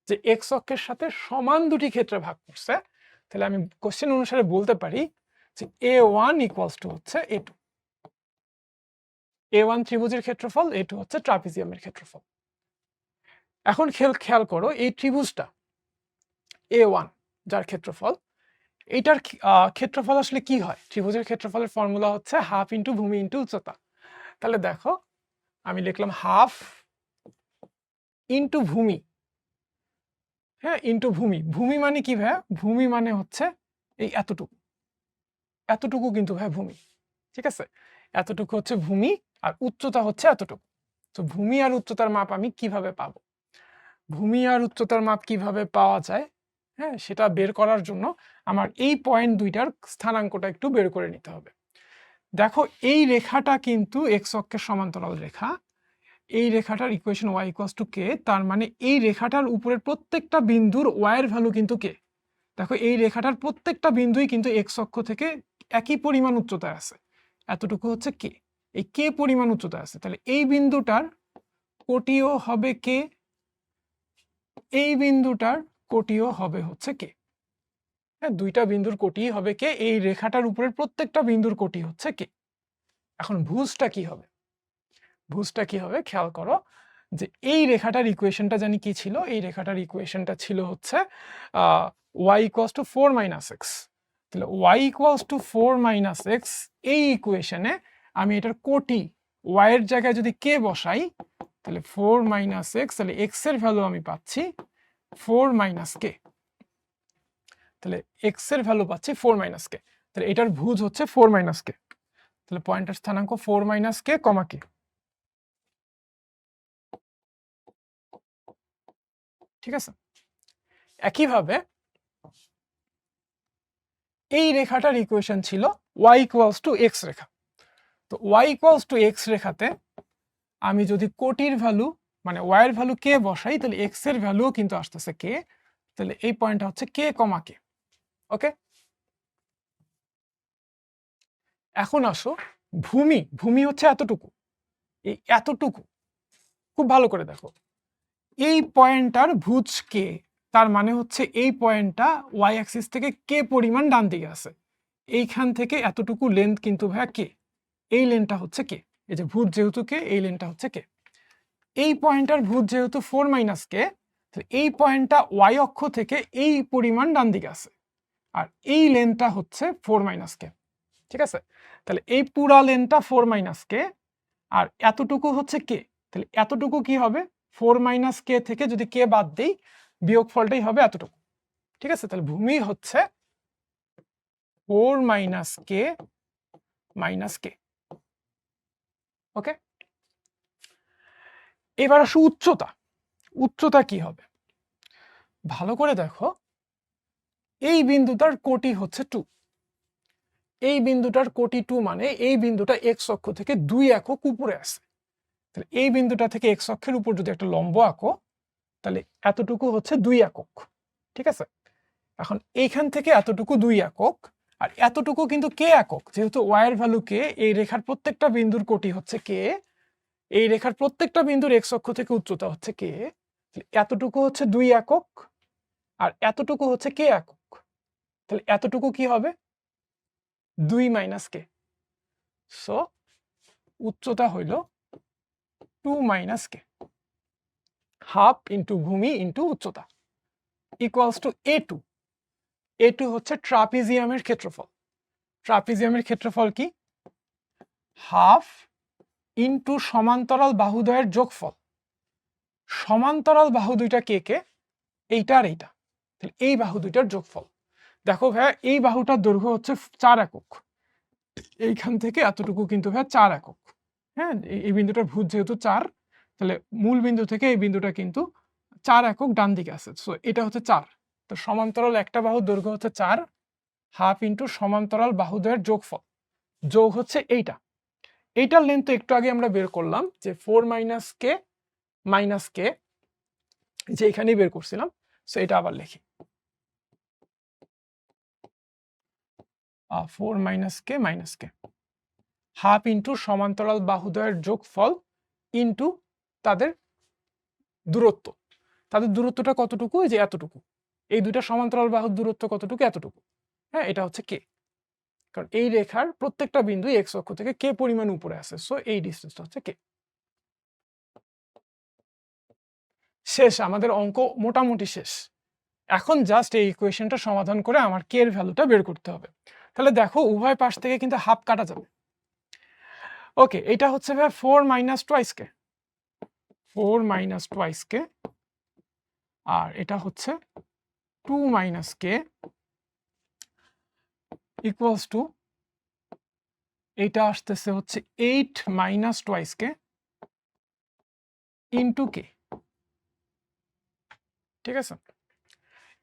যে এক্স অক্ষের সাথে সমান দুটি ক্ষেত্রে ভাগ করছে, তাহলে আমি কোশ্চেন অনুসারে বলতে পারি যে a1 ইকুয়ালস টু হচ্ছে a2। a1 ত্রিভুজের ক্ষেত্রফল, a2 হচ্ছে ট্রাপিজিয়ামের ক্ষেত্রফল। এখন খেয়াল করো, এই ত্রিভুজটা a1 যার ক্ষেত্রফল, এইটার ক্ষেত্রফল আসলে কি হয়? ত্রিভুজের ক্ষেত্রফলের ফর্মুলা হচ্ছে হাফ ইন্টু ভূমি ইন্টু উচ্চতা। তাহলে দেখো আমি লিখলাম হাফ ইন্টু ভূমি, হ্যাঁ, ইন্টু ভূমি। ভূমি মানে কি ভাইয়া? ভূমি মানে হচ্ছে এই এতটুকু, এতটুকু কিন্তু ভাইয়া ভূমি, ঠিক আছে? এতটুকু হচ্ছে ভূমি, আর উচ্চতা হচ্ছে এতটুকু। তো ভূমি আর উচ্চতার মাপ আমি কিভাবে পাবো? ভূমি আর উচ্চতার মাপ কিভাবে পাওয়া যায়, হ্যাঁ, সেটা বের করার জন্য আমার এই পয়েন্ট দুইটার স্থানাঙ্কটা একটু বের করে নিতে হবে। দেখো এই রেখাটা কিন্তু এক্স অক্ষের সমান্তরাল রেখা, এই রেখাটার ইকুয়েশন ওয়াই ইকুয়ালস টু কে, তার মানে এই রেখাটার উপরের প্রত্যেকটা বিন্দুর ওয়াইয়ের ভ্যালু কিন্তু কে। দেখো এই রেখাটার প্রত্যেকটা বিন্দুই কিন্তু এক্স অক্ষ থেকে একই পরিমাণ উচ্চতায় আছে, এতটুকু হচ্ছে কে, এই কে পরিমাণ উচ্চতায় আছে। তাহলে এই বিন্দুটার কোটিও হবে কে, এই বিন্দুটার কোটিও হবে হচ্ছে কে, হ্যাঁ, দুইটা বিন্দুর কোটি হবে কে, এই রেখাটার উপরের প্রত্যেকটা বিন্দুর কোটি হচ্ছে কে। এখন ভুজটা কি হবে? ভুজটা কি হবে খেয়াল করো, যে এই রেখাটার ইকুয়েশনটা জানি কি ছিল, এই রেখাটার ইকুয়েশনটা ছিল হচ্ছে y equals to 4 minus X. তাহলে y equals to 4 minus X, এই ইকুয়েশনে আমি এটার কোটি y এর জায়গায় যদি কে বসাই, তাহলে 4 মাইনাস এক্স, তাহলে এক্স এর ভ্যালু আমি পাচ্ছি 4 মাইনাস কে। তাহলে এক্স এর ভ্যালু পাচ্ছি 4 মাইনাস কে, তাহলে এটার ভুজ হচ্ছে 4 মাইনাস কে। তাহলে পয়েন্টের স্থানাঙ্ক 4 মাইনাস কে কমা কে, ঠিক আছে? একইভাবে এই রেখাটার ইকুয়েশন ছিল y ইকুয়ালস টু এক্স রেখা। তো y ইকুয়ালস টু এক্স রেখাতে আমি যদি কোটির ভ্যালু মানে y এর ভ্যালু কে বসাই, তাহলে x এর ভ্যালুও কিন্তু আসতেছে কে। তাহলে এই পয়েন্টটা হচ্ছে কে কমা কে, ওকে? এখন আসো ভূমি, ভূমি হচ্ছে এতটুকু, এই এতটুকু খুব ভালো করে দেখো, এই পয়েন্টটার ভুজ কে, তার মানে হচ্ছে এই পয়েন্টটা ওয়াই অ্যাক্সিস থেকে কে পরিমাণ ডান দিকে আছে, এইখান থেকে এতটুকু লেন্থ কিন্তু ভাইয়া কে, এই লেন্থটা হচ্ছে কে, এই যে ভুজ যেহেতু কে, এই লেন্থটা হচ্ছে কে। এই পয়েন্টটার ভুজ যেহেতু 4 মাইনাস কে, এই পয়েন্টটা ওয়াই অক্ষ থেকে এই পরিমাণ ডান দিকে আছে, আর এই লেন্থটা হচ্ছে 4 মাইনাস কে, ঠিক আছে? তাহলে এই পুরা লেন্থটা 4 মাইনাস কে, আর এতটুকু হচ্ছে কে, তাহলে এতটুকু কি হবে? 4 মাইনাস কে থেকে যদি কে বাদ দেই, বিয়োগফলটাই হবে এতটুকু, ঠিক আছে? তাহলে ভূমি হচ্ছে 4 মাইনাস কে মাইনাস কে, ওকে? এবার আসো উচ্চতা, উচ্চতা কি হবে? ভালো করে দেখো, এই বিন্দুটার কোটি হচ্ছে 2, এই বিন্দুটার কোটি 2 মানে এই বিন্দুটা এক্স অক্ষ থেকে 2 একক উপরে আছে। তাহলে এই বিন্দুটা থেকে এক্স অক্ষের উপর যদি একটা লম্ব আঁকো, তাহলে এতটুকু হচ্ছে 2 একক, ঠিক আছে? এখন এইখান থেকে এতটুকু 2 একক, আর এতটুকু কিন্তু কে একক, যেহেতু ওয়াই এর ভ্যালু কে, এই রেখার প্রত্যেকটা বিন্দুর কোটি হচ্ছে কে, এই রেখার প্রত্যেকটা বিন্দুর এক্স অক্ষ থেকে উচ্চতা হচ্ছে কে, এতটুকু হচ্ছে 2 একক, আর এতটুকু হচ্ছে কে একক, তাহলে এতটুকু কি হবে 2 মাইনাস কে। সো উচ্চতা হইল 2 মাইনাস কে, হাফ ইন্টু ভূমি ইন্টু উচ্চতা ইকুয়ালস টু A2। A2 হচ্ছে ট্রাপিজিয়ামের ক্ষেত্রফল। ট্রাপিজিয়ামের ক্ষেত্রফল কি? হাফ ইন্টু সমান্তরাল বাহুদ্বয়ের যোগফল। সমান্তরাল বাহু দুইটা কে কে? এইটা আর এইটা, তাহলে এই বাহু দুইটার যোগফল। দেখো ভাইয়া এই বাহুটার দৈর্ঘ্য হচ্ছে 4 একক, এইখান থেকে এতটুকু কিন্তু ভাইয়া 4 একক। হ্যাঁ, এই বিন্দুটার ভুজ যেহেতু 4, তাহলে মূল বিন্দু থেকে এই বিন্দুটা কিন্তু 4 একক ডান দিকে আছে। সো এটা হচ্ছে 4। তো সমান্তরাল একটা বাহুর দৈর্ঘ্য হচ্ছে 4, হাফ ইন্টু সমান্তরাল বাহুদ্বয়ের যোগফল, যোগ হচ্ছে এইটা। এইটার লেন্থ তো একটু আগে আমরা বের করলাম যে 4 মাইনাস কে, যে এখানেই বের করছিলাম। সো এটা আবার লিখি, 4 মাইনাস কে হাফ ইন্টু সমান্তরাল বাহুদ্বয়ের যোগফল ইন্টু তাদের দূরত্ব। তাদের দূরত্বটা কতটুকু? এই যে এতটুকু। এই দুইটা সমান্তরাল বাহুর দূরত্ব কতটুকু? এতটুকু। হ্যাঁ, এটা হচ্ছে কে, কারণ এই রেখার প্রত্যেকটা বিন্দু এক্স অক্ষ থেকে কে পরিমাণ উপরে আছে। সো এই ডিসটেন্সটা হচ্ছে কে। শেষ, আমাদের অঙ্ক মোটামুটি শেষ। এখন জাস্ট এই ইকুয়েশনটা সমাধান করে আমার কে এর ভ্যালুটা বের করতে হবে। তাহলে দেখো উভয় পাশ থেকে কিন্তু হাফ কাটা যাবে। ওকে, এটা হচ্ছে ভাই 4 মাইনাস টোয়াইস কে, 4 মাইনাস টোয়াইস কে, আর এটা হচ্ছে 2 মাইনাস কে ইকুয়ালস টু, এইটা আসতেছে হচ্ছে 8 মাইনাস টোয়াইস কে ইন্টু কে। ঠিক আছে,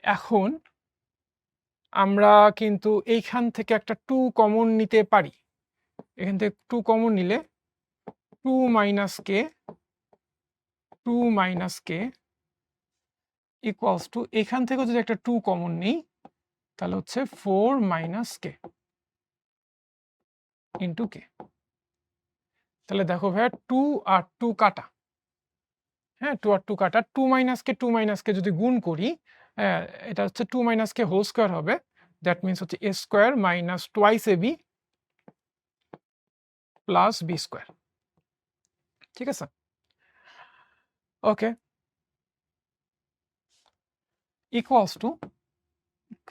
এখন আমরা কিন্তু এইখান থেকে একটা 2 কমন নিতে পারি। এখান থেকে 2 কমন নিলে 2 মাইনাস কে ইকুয়ালস টু, এখান থেকে যদি একটা 2 কমন নিই তাহলে হচ্ছে 4 মাইনাস কে ইন্টু কে। তাহলে দেখো ভাইয়া 2 আর 2 কাটা। হ্যাঁ, 2 আর 2 কাটা, 2 মাইনাস কে যদি গুণ করি, এটা হচ্ছে 2 মাইনাস কে হোল স্কোয়ার হবে। দ্যাট মিনস হচ্ছে এ square minus twice A B plus B square. ঠিক আছে, ওকে, ইকুয়ালস টু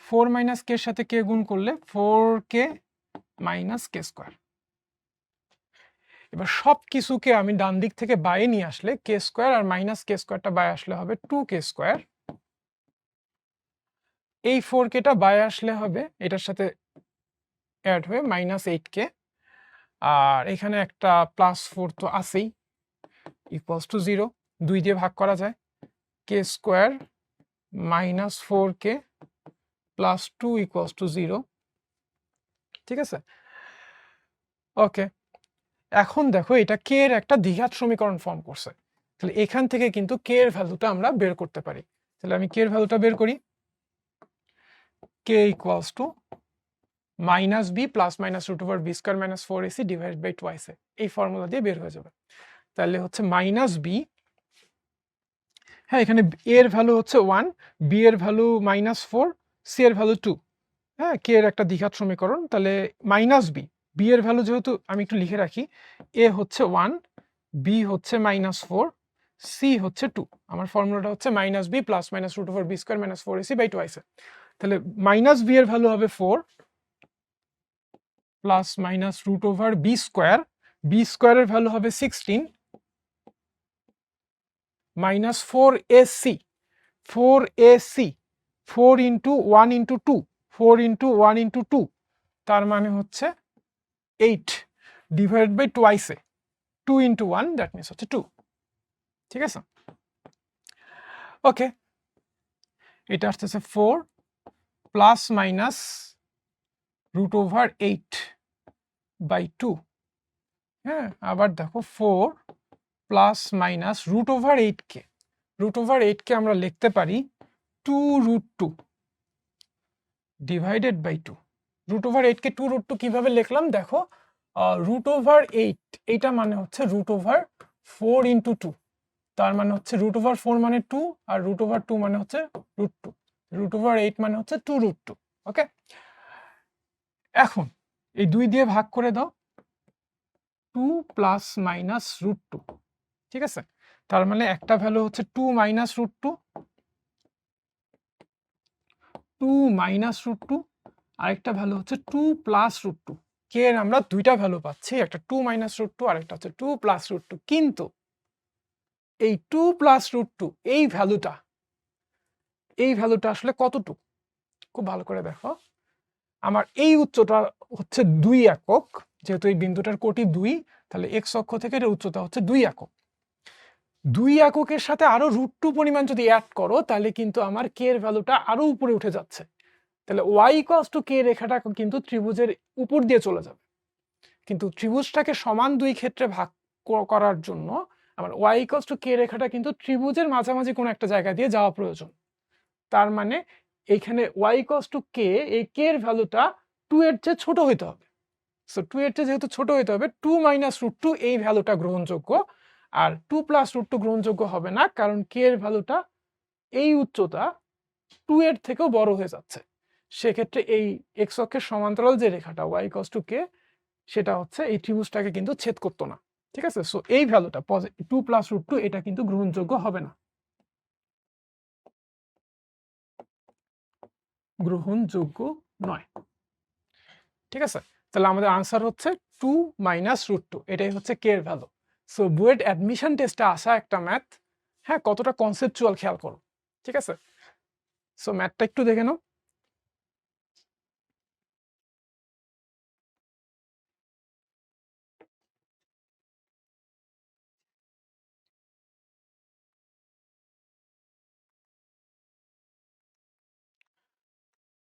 4 মাইনাস কে এর সাথে কে গুণ করলে 4k মাইনাস কে স্কোয়ার। এবার সব কিছুকে আমি ডান দিক থেকে বাইরে নিয়ে আসলে কে স্কোয়ার আর মাইনাস কে স্কোয়ারটা বাইরে আসলে হবে 2k স্কোয়ার। এই 4kটা বাইরে আসলে হবে এটার সাথে অ্যাড হয়ে মাইনাস 8k, আর এখানে একটা প্লাস 4 তো আছেই, ইকুয়ালস টু 0। 2 দিয়ে ভাগ করা যায়, k square minus 4k plus 2 equals to 0। ঠিক আছে, ওকে, এখন দেখো এটা কে এর একটা দ্বিঘাত সমীকরণ ফর্ম করছে। তাহলে এখান থেকে কিন্তু কে এর ভ্যালুটা আমরা বের করতে পারি। তাহলে আমি কে এর ভ্যালুটা বের করি, k equals to minus b plus minus root over b square minus 4ac divide by twice a. এই ফর্মুলা দিয়ে বের হয়ে যাবে। তাহলে হচ্ছে মাইনাস বি, হ্যাঁ এখানে এ এর ভ্যালু হচ্ছে 1, বি এর ভ্যালু মাইনাস 4, সি এর ভ্যালু 2। হ্যাঁ, কে এর একটা দ্বিঘাত সমীকরণ। তাহলে মাইনাস বি, বি এর ভ্যালু যেহেতু আমি একটু লিখে রাখি, এ হচ্ছে 1, বি হচ্ছে মাইনাস 4, সি হচ্ছে 2। আমার ফর্মুলাটা হচ্ছে minus b plus minus root over b square minus 4ac by twice a. তাহলে মাইনাস বি এর ভ্যালু হবে 4 plus minus root over b স্কোয়ারের ভ্যালু হবে 16 minus 4ac 4 into 1 into 2, 4 into 1 into 2, তার মানে হচ্ছে 8 divide by twice a, 2 into 1 that means হচ্ছে 2। ঠিক আছে, ওকে, এটা আসতেছে 4 plus minus root over 8 by 2। হ্যাঁ, আবার দেখো 4 plus minus root over 8k, root over 8k আমরা লিখতে পারি 2 root 2 divided by 2। Root over 8k 2 root 2 কিভাবে লিখলাম দেখো, রুট ওভার 8 এইটা মানে হচ্ছে রুট ওভার 4 ইন্টু 2, তার মানে হচ্ছে রুট ওভার 4 মানে 2 আর রুট ওভার 2 মানে হচ্ছে রুট 2। √8 মানে হচ্ছে 2√2। ওকে, এখন এই 2 দিয়ে ভাগ করে দাও, 2 প্লাস মাইনাস √2। ঠিক আছে, তার মানে একটা ভ্যালু হচ্ছে 2 মাইনাস √2, 2 মাইনাস √2, আরেকটা ভ্যালু হচ্ছে 2 প্লাস √2। কে এর আমরা দুইটা ভ্যালু পাচ্ছি, একটা 2 মাইনাস √2 আর একটা হচ্ছে 2 প্লাস √2। কিন্তু এই 2 প্লাস √2 এই ভ্যালুটা আসলে কতটুকু? খুব ভালো করে দেখো, আমার এই উচ্চতা হচ্ছে 2 একক, যেহেতু এই বিন্দুটার কোটি 2, তাহলে এক্স অক্ষ থেকে এর উচ্চতা হচ্ছে 2 একক। 2 এককের সাথে আরো √2 পরিমাণ যদি অ্যাড করো, তাহলে কিন্তু আমার কে এর ভ্যালুটা আরো উপরে উঠে যাচ্ছে। তাহলে y = k রেখাটা কিন্তু ত্রিভুজের উপর দিয়ে চলে যাবে। কিন্তু ত্রিভুজটাকে সমান দুই ক্ষেত্রে ভাগ করার জন্য আমার y = k রেখাটা কিন্তু ত্রিভুজের মাঝামাঝি কোনো একটা জায়গা দিয়ে যাওয়া প্রয়োজন। তার মানে এইখানে y = k, এই k এর ভ্যালুটা 2 এর চেয়ে ছোট হইতে হবে। সো 2 এর চেয়ে যেহেতু ছোট হইতে হবে, 2 মাইনাস √2 এই ভ্যালুটা গ্রহণযোগ্য, আর 2 প্লাস √2 গ্রহণযোগ্য হবে না, কারণ k এর ভ্যালুটা এই উচ্চতা 2 এর থেকেও বড় হয়ে যাচ্ছে। সেক্ষেত্রে এই x অক্ষের সমান্তরাল যে রেখাটা y = k, সেটা হচ্ছে এই ত্রিভুজটাকে কিন্তু ছেদ করতো না। ঠিক আছে, সো এই ভ্যালুটা 2 প্লাস √2 এটা কিন্তু গ্রহণযোগ্য হবে না, গ্রহণযোগ্য নয়। ঠিক আছে, তাহলে আমাদের আনসার হচ্ছে 2 মাইনাস √2, এটাই হচ্ছে কে এর ভ্যালু। সো বুয়েট অ্যাডমিশন টেস্টে আসা একটা ম্যাথ, হ্যাঁ, কতটা কনসেপচুয়াল খেয়াল করো। ঠিক আছে, সো ম্যাথটা একটু দেখে নাও।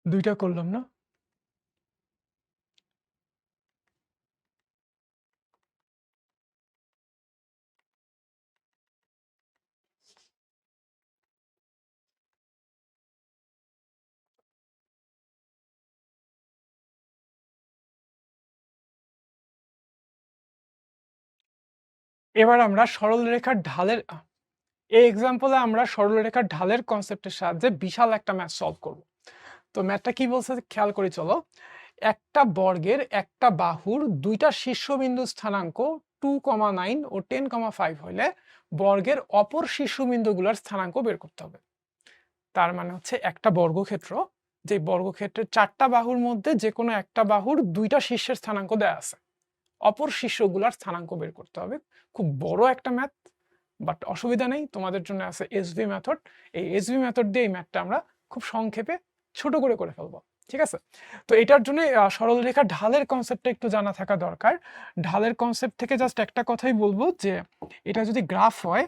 দুইটা করলাম না? এবার আমরা সরলরেখার ঢালের এই এক্সাম্পলে আমরা সরলরেখার ঢালের কনসেপ্টের সাহায্যে বিশাল একটা ম্যাথ সলভ করব। তো ম্যাথটা কি বলছে খেয়াল করে চলো। একটা বর্গের একটা বাহুর দুইটা শীর্ষবিন্দু স্থানাঙ্ক 2,9 ও 10,5 হইলে বর্গের অপর শীর্ষবিন্দুগুলোর স্থানাঙ্ক বের করতে হবে। তার মানে হচ্ছে একটা বর্গক্ষেত্র, যে বর্গক্ষেত্রের 4টা বাহুর মধ্যে যে কোনো একটা বাহুর দুইটা শীর্ষের স্থানাঙ্ক দেয়া আছে, অপর শীর্ষগুলোর স্থানাঙ্ক বের করতে হবে। খুব বড় একটা ম্যাথ, বাট অসুবিধা নেই, তোমাদের জন্য আছে এসভি মেথড। এই এসভি মেথড দিয়ে এই ম্যাথটা আমরা খুব সংক্ষেপে ছোট করে ফেলবো। ঠিক আছে, তো এটার জন্য সরলরেখার ঢালের কনসেপ্টটা একটু জানা থাকা দরকার। ঢালের কনসেপ্ট থেকে জাস্ট একটা কথাই বলবো, যে এটা যদি গ্রাফ হয়,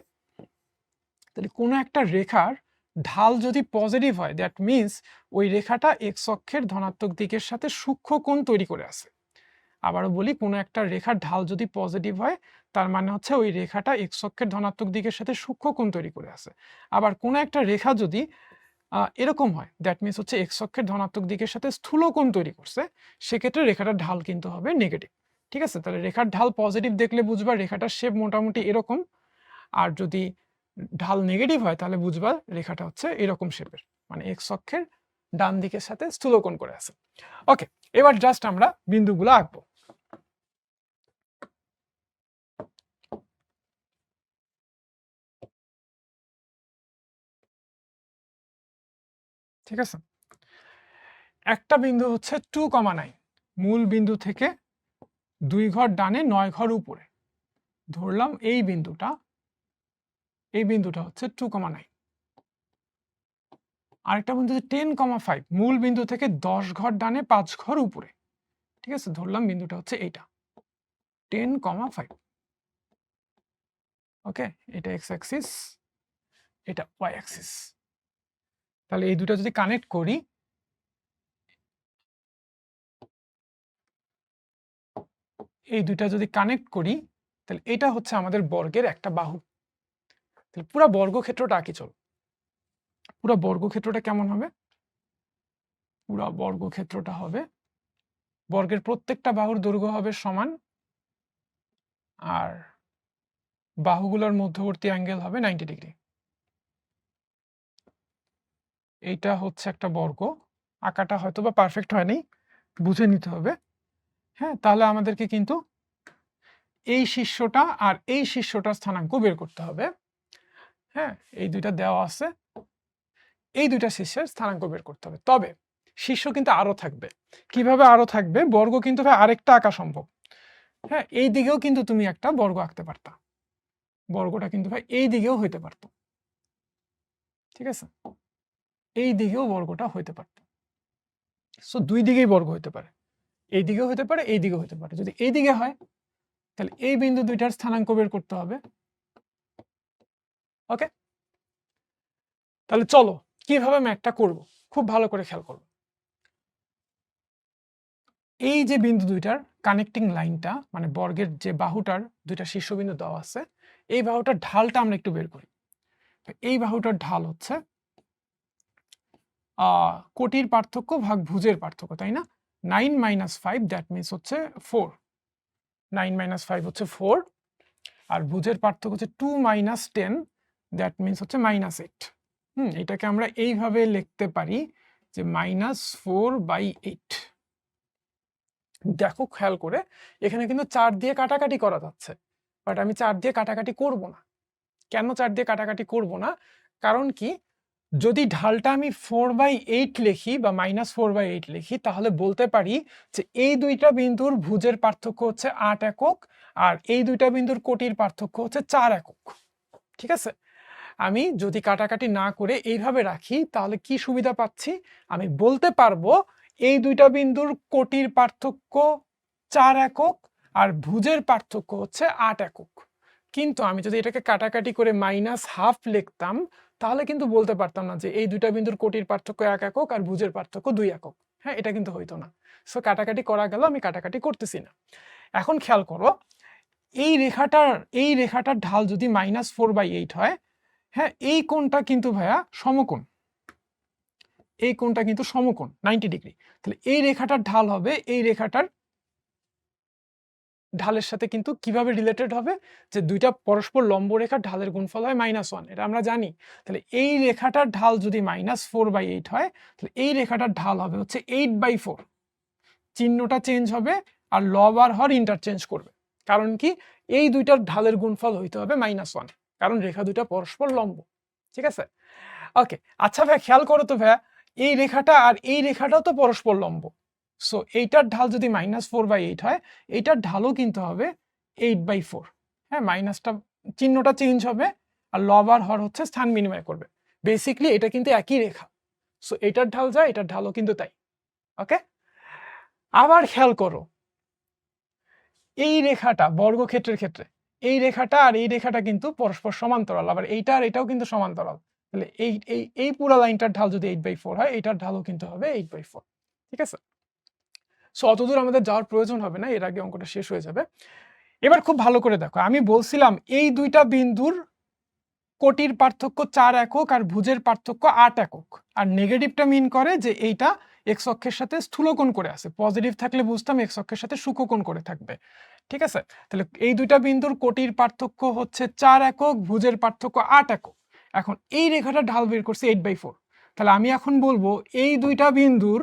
তাহলে কোনো একটা রেখার ঢাল যদি পজিটিভ হয়, দ্যাট মিনস ওই রেখাটা এক্স অক্ষের ধনাত্মক দিকের সাথে সূক্ষ্ম কোণ তৈরি করে আছে। আবারও বলি, কোনো একটা রেখার ঢাল যদি পজিটিভ হয়, তার মানে হচ্ছে ওই রেখাটা এক্স অক্ষের ধনাত্মক দিকের সাথে সূক্ষ্ম কোণ তৈরি করে আছে। আবার কোনো একটা রেখা যদি এরকম হয়, দ্যাট মিনস হচ্ছে এক্স অক্ষের ধনাত্মক দিকের সাথে স্থূল কোণ তৈরি করছে, সেক্ষেত্রে রেখাটার ঢাল কিন্তু হবে নেগেটিভ। ঠিক আছে, তাহলে রেখার ঢাল পজিটিভ দেখলে বুঝবা রেখাটার শেপ মোটামুটি এরকম, আর যদি ঢাল নেগেটিভ হয় তাহলে বুঝবা রেখাটা হচ্ছে এরকম শেপের, মানে এক্স অক্ষের ডান দিকের সাথে স্থূল কোণ করে আছে। ওকে, এবার জাস্ট আমরা বিন্দুগুলো আঁকবো। ঠিক আছে, একটা বিন্দু হচ্ছে 2,9, মূল বিন্দু থেকে 2 ঘর ডানে 9 ঘর উপরে ধরলাম। এই বিন্দুটা হচ্ছে 2,9। আরেকটা বিন্দু হচ্ছে 10,5, মূল বিন্দু থেকে 10 ঘর ডানে 5 ঘর উপরে। ঠিক আছে, ধরলাম বিন্দুটা হচ্ছে এইটা 10,5। ওকে, এটা এক্স অ্যাক্সিস, এটা ওয়াই অ্যাক্সিস। তাহলে এই দুটো যদি কানেক্ট করি, তাহলে এটা হচ্ছে আমাদের বর্গের একটা বাহু। তাহলে পুরো বর্গক্ষেত্রটা আঁকি চলো। পুরো বর্গক্ষেত্রটা কেমন হবে? পুরো বর্গক্ষেত্রটা হবে, বর্গের প্রত্যেকটা বাহুর দৈর্ঘ্য হবে সমান, আর বাহুগুলোর মধ্যবর্তী অ্যাঙ্গেল হবে 90 ডিগ্রি। এইটা হচ্ছে একটা বর্গ, আঁকাটা হয়তো বা পারফেক্ট হয়নি, বুঝে নিতে হবে। হ্যাঁ, তাহলে আমাদেরকে কিন্তু এই শীর্ষটা আর এই শীর্ষটার স্থানাঙ্ক বের করতে হবে। হ্যাঁ, এই দুইটা দেওয়া আছে, এই দুইটা শীর্ষের স্থানাঙ্ক বের করতে হবে। তবে শীর্ষ কিন্তু আরো থাকবে। কিভাবে আরো থাকবে? বর্গ কিন্তু ভাই আরেকটা আঁকা সম্ভব। হ্যাঁ, এই দিকেও কিন্তু তুমি একটা বর্গ আঁকতে পারতা, বর্গটা কিন্তু ভাই এই দিকেও হইতে পারতো। ঠিক আছে, এই দিকেও বর্গটা হইতে পারত। সো দুই দিকেই বর্গ হইতে পারে, এই দিকেও হতে পারে, এই দিকেও হতে পারে। যদি এই দিকে হয় তাহলে এই বিন্দু দুইটার স্থানাঙ্ক বের করতে হবে। ওকে, তাহলে চলো কিভাবে ম্যাথটা করব খুব ভালো করে খেয়াল করব। এই যে বিন্দু দুইটার কানেক্টিং লাইনটা, মানে বর্গের যে বাহুটার দুইটা শীর্ষবিন্দু দেওয়া আছে, এই বাহুটার ঢালটা আমরা একটু বের করি। এই বাহুটার ঢাল হচ্ছে কোটির পার্থক্য ভাগ ভুজের পার্থক্য, তাই না? 9 - 5 দ্যাট মিনস হচ্ছে 4। 9 - 5 হচ্ছে 4, আর ভুজের পার্থক্য হচ্ছে 2 - 10 দ্যাট মিনস হচ্ছে -8। এটাকে আমরা এইভাবে লিখতে পারি যে -4/8। দেখো খেয়াল করে, এখানে কিন্তু 4 দিয়ে কাটাকাটি করা যাচ্ছে, বাট আমি 4 দিয়ে কাটাকাটি করব না। কেন 4 দিয়ে কাটাকাটি করব না? কারণ কি, যদি ঢালটা আমি 4/8 লিখি বা -4/8 লিখি, তাহলে বলতে পারি যে এই দুইটা বিন্দুর ভুজের পার্থক্য হচ্ছে 8 একক, আর এই দুইটা বিন্দুর কোটির পার্থক্য হচ্ছে 4 একক। ঠিক আছে, আমি যদি কাটাকাটি না করে এইভাবে রাখি তাহলে কি সুবিধা পাচ্ছি? আমি বলতে পারবো এই দুইটা বিন্দুর কোটির পার্থক্য 4 একক আর ভুজের পার্থক্য হচ্ছে 8 একক। কিন্তু আমি যদি এটাকে কাটাকাটি করে -12 লিখতাম, তাহলে কিন্তু বলতে পারতাম না যে এই দুইটা বিন্দুর কোটির পার্থক্য 1 একক আর ভুজের পার্থক্য 2 একক। হ্যাঁ, এটা কিন্তু হইতো না। সো কাটাকাটি করা গেল, আমি কাটাকাটি করতেছি না। এখন খেয়াল করো, এই রেখাটার ঢাল যদি -4/8 হয়, হ্যাঁ, এই কোণটা কিন্তু ভাইয়া সমকোণ, এই কোণটা কিন্তু সমকোণ 90 ডিগ্রি। তাহলে এই রেখাটার ঢাল হবে এই রেখাটার ঢালের সাথে কিন্তু কিভাবে রিলেটেড হবে? যে দুইটা পরস্পর লম্ব রেখার ঢালের গুণফল হয় -1, এটা আমরা জানি। তাহলে এই রেখাটার ঢাল যদি -4/8 হয়, তাহলে এই রেখাটার ঢাল হবে হচ্ছে 8/4। চিহ্নটা চেঞ্জ হবে আর লব আর হর ইন্টারচেঞ্জ করবে। কারণ কি, এই দুইটার ঢালের গুণফল হইতে হবে -1, কারণ রেখা দুইটা পরস্পর লম্ব। ঠিক আছে, ওকে। আচ্ছা ভাই, খেয়াল করো তো ভাইয়া, এই রেখাটা আর এই রেখাটাও তো পরস্পর লম্ব। সো এইটার ঢাল যদি -4/8 হয়, এইটার ঢালও কিন্তু হবে 8/4। হ্যাঁ, মাইনাসটা চিহ্নটা চেঞ্জ হবে আর লব আর হর হচ্ছে স্থান বিনিময় করবে। বেসিকলি এটা কিন্তু একই রেখা। সো এটার ঢাল যায়, এটার ঢালও কিন্তু তাই। ওকে, আবার খেয়াল করো, এই রেখাটা বর্গক্ষেত্রের ক্ষেত্রে এই রেখাটা আর এই রেখাটা কিন্তু পরস্পর সমান্তরাল, আবার এইটা আর এটাও কিন্তু সমান্তরাল। তাহলে এই এই এই পুরো লাইনটার ঢাল যদি 8/4 হয়, এটার ঢালও কিন্তু হবে 8/4। ঠিক আছে, সো অতদূর আমাদের যাওয়ার প্রয়োজন হবে না, এর আগে অঙ্কটা শেষ হয়ে যাবে। এবার খুব ভালো করে দেখো, আমি বলছিলাম এই দুইটা বিন্দুর কোটির পার্থক্য 4 একক আর ভুজের পার্থক্য 8 একক, আর নেগেটিভটা মিন করে যে এইটা এক্স অক্ষের সাথে স্থূলকোণ করে আছে। পজিটিভ থাকলে বুঝতাম এক্স অক্ষের সাথে সূক্ষ্মকোণ করে থাকবে। ঠিক আছে, তাহলে এই দুইটা বিন্দুর কোটির পার্থক্য হচ্ছে 4 একক, ভুজের পার্থক্য 8 একক। এখন এই রেখাটা ঢাল বের করছে 8/4। তাহলে আমি এখন বলবো এই দুইটা বিন্দুর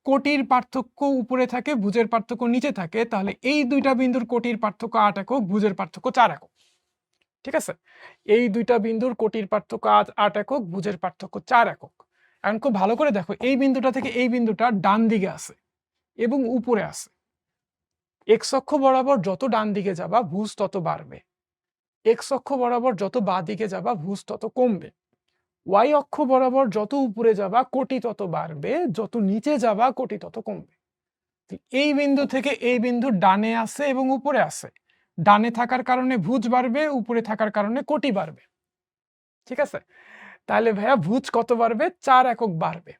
কোটির পার্থক্য উপরে থাকে, ভুজের পার্থক্য নিচে থাকে, তাহলে এই দুইটা বিন্দুর কোটির পার্থক্য 8 একক, ভুজের পার্থক্য 4 একক। ঠিক আছে, এই দুইটা বিন্দুর কোটির পার্থক্য 8 একক, ভুজের পার্থক্য 4 একক। এখন খুব ভালো করে দেখো, এই বিন্দুটা থেকে এই বিন্দুটা ডান দিকে আছে এবং উপরে আছে। এক্স অক্ষ বরাবর যত ডান দিকে যাবা ভুজ তত বাড়বে, এক্স অক্ষ বরাবর যত বাঁ দিকে যাবা ভুজ তত কমবে। ওয়াই অক্ষ বরাবর যত উপরে যাবা কোটি তত বাড়বে, যত নিচে যাবা কোটি তত কমবে। এই বিন্দু থেকে এই বিন্দু ডানে আছে এবং উপরে আছে, ডানে থাকার কারণে ভুজ বাড়বে, উপরে থাকার কারণে কোটি বাড়বে। ঠিক আছে, তাহলে ভাইয়া ভুজ কত বাড়বে? 4 একক বাড়বে।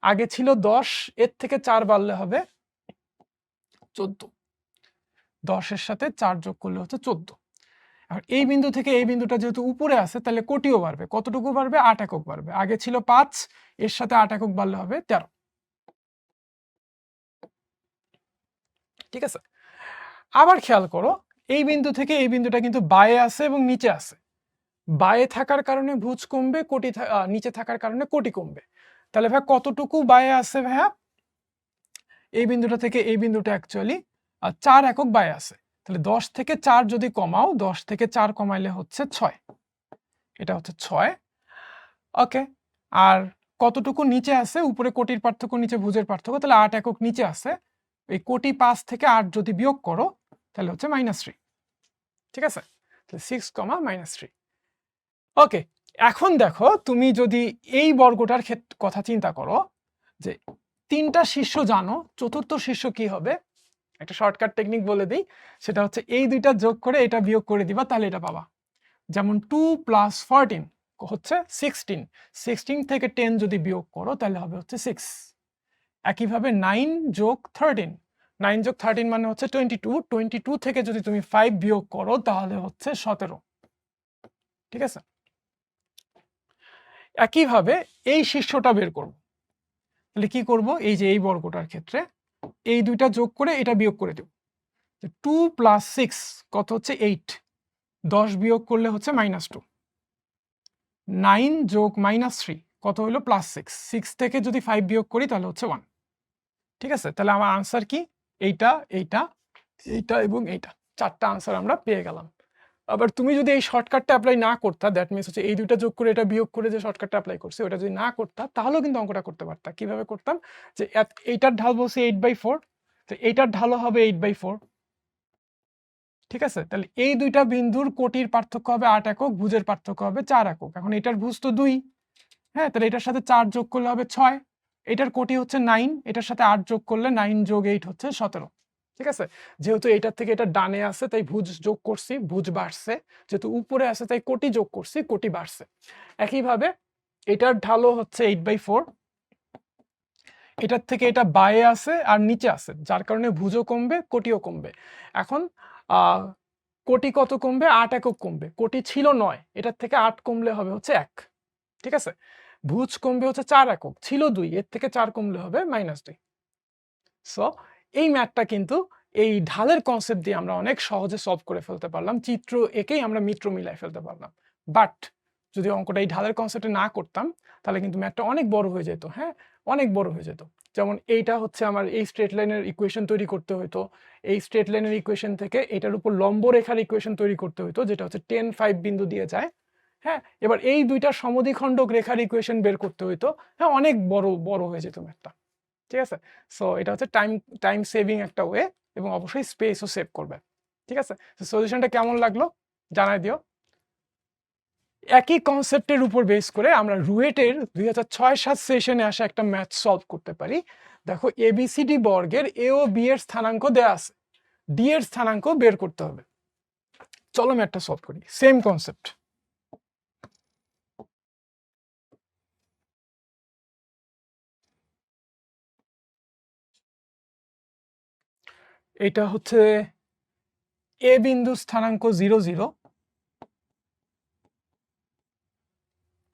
আগে ছিল 10, এর থেকে 4 বাড়লে হবে 14। 10-এর সাথে 4 যোগ করলে হচ্ছে 14। আর এই বিন্দু থেকে এই বিন্দুটা যেহেতু উপরে আছে, তাহলে কোটিও বাড়বে। কতটুকু বাড়বে? 8 একক বাড়বে। আগে ছিল 5, এর সাথে 8 একক বাড়লে হবে 13। ঠিক আছে, আবার খেয়াল করো, এই বিন্দু থেকে এই বিন্দুটা কিন্তু বায়ে আছে এবং নিচে আছে। বায়ে থাকার কারণে ভুজ কমবে, নিচে থাকার কারণে কোটি কমবে। তাহলে ভাই কতটুকু বায়ে আছে ভাইয়া? এই বিন্দুটা থেকে এই বিন্দুটা অ্যাকচুয়ালি 4 একক বায়ে আছে। তাহলে 10 থেকে 4 যদি কমাও, 10 থেকে 4 কমাইলে হচ্ছে 6, এটা হচ্ছে 6। ওকে, আর কতটুকু নিচে আছে? উপরে কোটির পার্থক্য, নিচে ভুজের পার্থক্য, তাহলে 8 একক নিচে আছে। এই কোটি 5 থেকে 8 যদি বিয়োগ করো তাহলে হচ্ছে -3, ঠিক আছে? তাহলে 6, -3। ওকে, এখন দেখো তুমি যদি এই বর্গটার কথা চিন্তা করো যে 3টা শীর্ষ জানো, চতুর্থ শীর্ষ কি হবে? একটা শর্টকাট টেকনিক বলে দিই, সেটা হচ্ছে এই দুইটা যোগ করে এটা বিয়োগ করে দিবা, তাহলে এটা পাবা। যেমন 2 + 14 হচ্ছে 16, 16 থেকে 10 যদি বিয়োগ করো তাহলে হবে হচ্ছে 6। একইভাবে 9 যোগ 13, 9 যোগ 13 মানে হচ্ছে 22, 22 থেকে যদি তুমি 5 বিয়োগ করো তাহলে হচ্ছে 17, ঠিক আছে? একইভাবে এই শীর্ষটা বের করব, তাহলে কি করব? এই যে এই বর্গটার ক্ষেত্রে এই দুইটা যোগ করে এটা বিয়োগ করে দেব। 2 + 6 কত হচ্ছে 8, 10 বিয়োগ করলে হচ্ছে -2। 9 যোগ -3 কত হলো +6, 6 থেকে যদি 5 বিয়োগ করি তাহলে হচ্ছে 1, ঠিক আছে? তাহলে আমার আনসার কি? এইটা, এইটা, এইটা এবং এইটা, 4টা আনসার আমরা পেয়ে গেলাম। আবার তুমি যদি এই শর্টকাটটা অ্যাপ্লাই না করতা, দ্যাট মিনস হচ্ছে এই দুইটা যোগ করে এটা বিয়োগ করে যে শর্টকাটটা অ্যাপ্লাই করছি ওটা যদি না করতা তাহলেও কিন্তু অঙ্কটা করতে পারতা। কিভাবে করতাম? যে এইটার ঢাল বলছি 8/4, তো এইটার ঢালও হবে 8/4, ঠিক আছে? তাহলে এই দুইটা বিন্দুর কোটির পার্থক্য হবে 8 একক, ভুজের পার্থক্য হবে 4 একক। এখন এটার ভুজ তো 2, হ্যাঁ, তাহলে এটার সাথে 4 যোগ করলে হবে 6, এটার কোটি হচ্ছে 9, এটার সাথে 8 যোগ করলে 9 যোগ 8 হচ্ছে 17, ঠিক আছে? যেহেতু এটার থেকে এটা ডানে আছে তাই ভুজ যোগ করছি, ভুজ বাড়ছে। যেহেতু উপরে আছে তাই কোটি যোগ করছি, কোটি বাড়ছে। একইভাবে এটার ঢালও হচ্ছে 8/4, এটার থেকে এটা বায়ে আছে আর নিচে আছে, যার কারণে ভুজও কমবে, কোটিও কমবে। এখন কোটি কত কমবে? 8 একক কমবে। কোটি ছিল 9, এটার থেকে 8 কমলে হবে হচ্ছে 1, ঠিক আছে? ভুজ কমবে হচ্ছে 4 একক, ছিল 2, এর থেকে 4 কমলে হবে -2। সো এই ম্যাথটা কিন্তু এই ঢালের কনসেপ্ট দিয়ে আমরা অনেক সহজে সলভ করে ফেলতে পারলাম, চিত্র একেই আমরা মিত্র মিলাই ফেলতে পারলাম। বাট যদি অঙ্কটা এই ঢালের কনসেপ্টে না করতাম তাহলে কিন্তু ম্যাথটা অনেক বড় হয়ে যেত, হ্যাঁ, অনেক বড় হয়ে যেত। যেমন এইটা হচ্ছে আমার এই স্ট্রেট লাইনের ইকুয়েশন তৈরি করতে হতো, এই স্ট্রেট লাইনের ইকুয়েশন থেকে এটার উপর লম্ব রেখার ইকুয়েশন তৈরি করতে হতো, যেটা হচ্ছে 10, 5 বিন্দু দিয়ে যায়, হ্যাঁ। এবার এই দুইটা সমদ্বিখণ্ডক রেখার ইকুয়েশন বের করতে হতো, হ্যাঁ, অনেক বড় বড় হয়ে যেত ম্যাথটা, ঠিক আছে? সো এটা হচ্ছে টাইম সেভিং একটা ওয়ে, এবং অবশ্যই স্পেসও সেভ করবে, ঠিক আছে? সলিউশনটা কেমন লাগলো জানাই দিও। একই কনসেপ্টের উপর বেস করে আমরা রুয়েটের 2006-07 সেশনে আসা একটা ম্যাথ সলভ করতে পারি। দেখো, এবিসিডি বর্গের এ ও বি এর স্থানাঙ্ক দেয়া আছে, ডি এর স্থানাঙ্ক বের করতে হবে। চলো ম্যাথটা সলভ করি, সেম কনসেপ্ট। এটা হচ্ছে এ বিন্দু স্থানাঙ্ক 0, 0,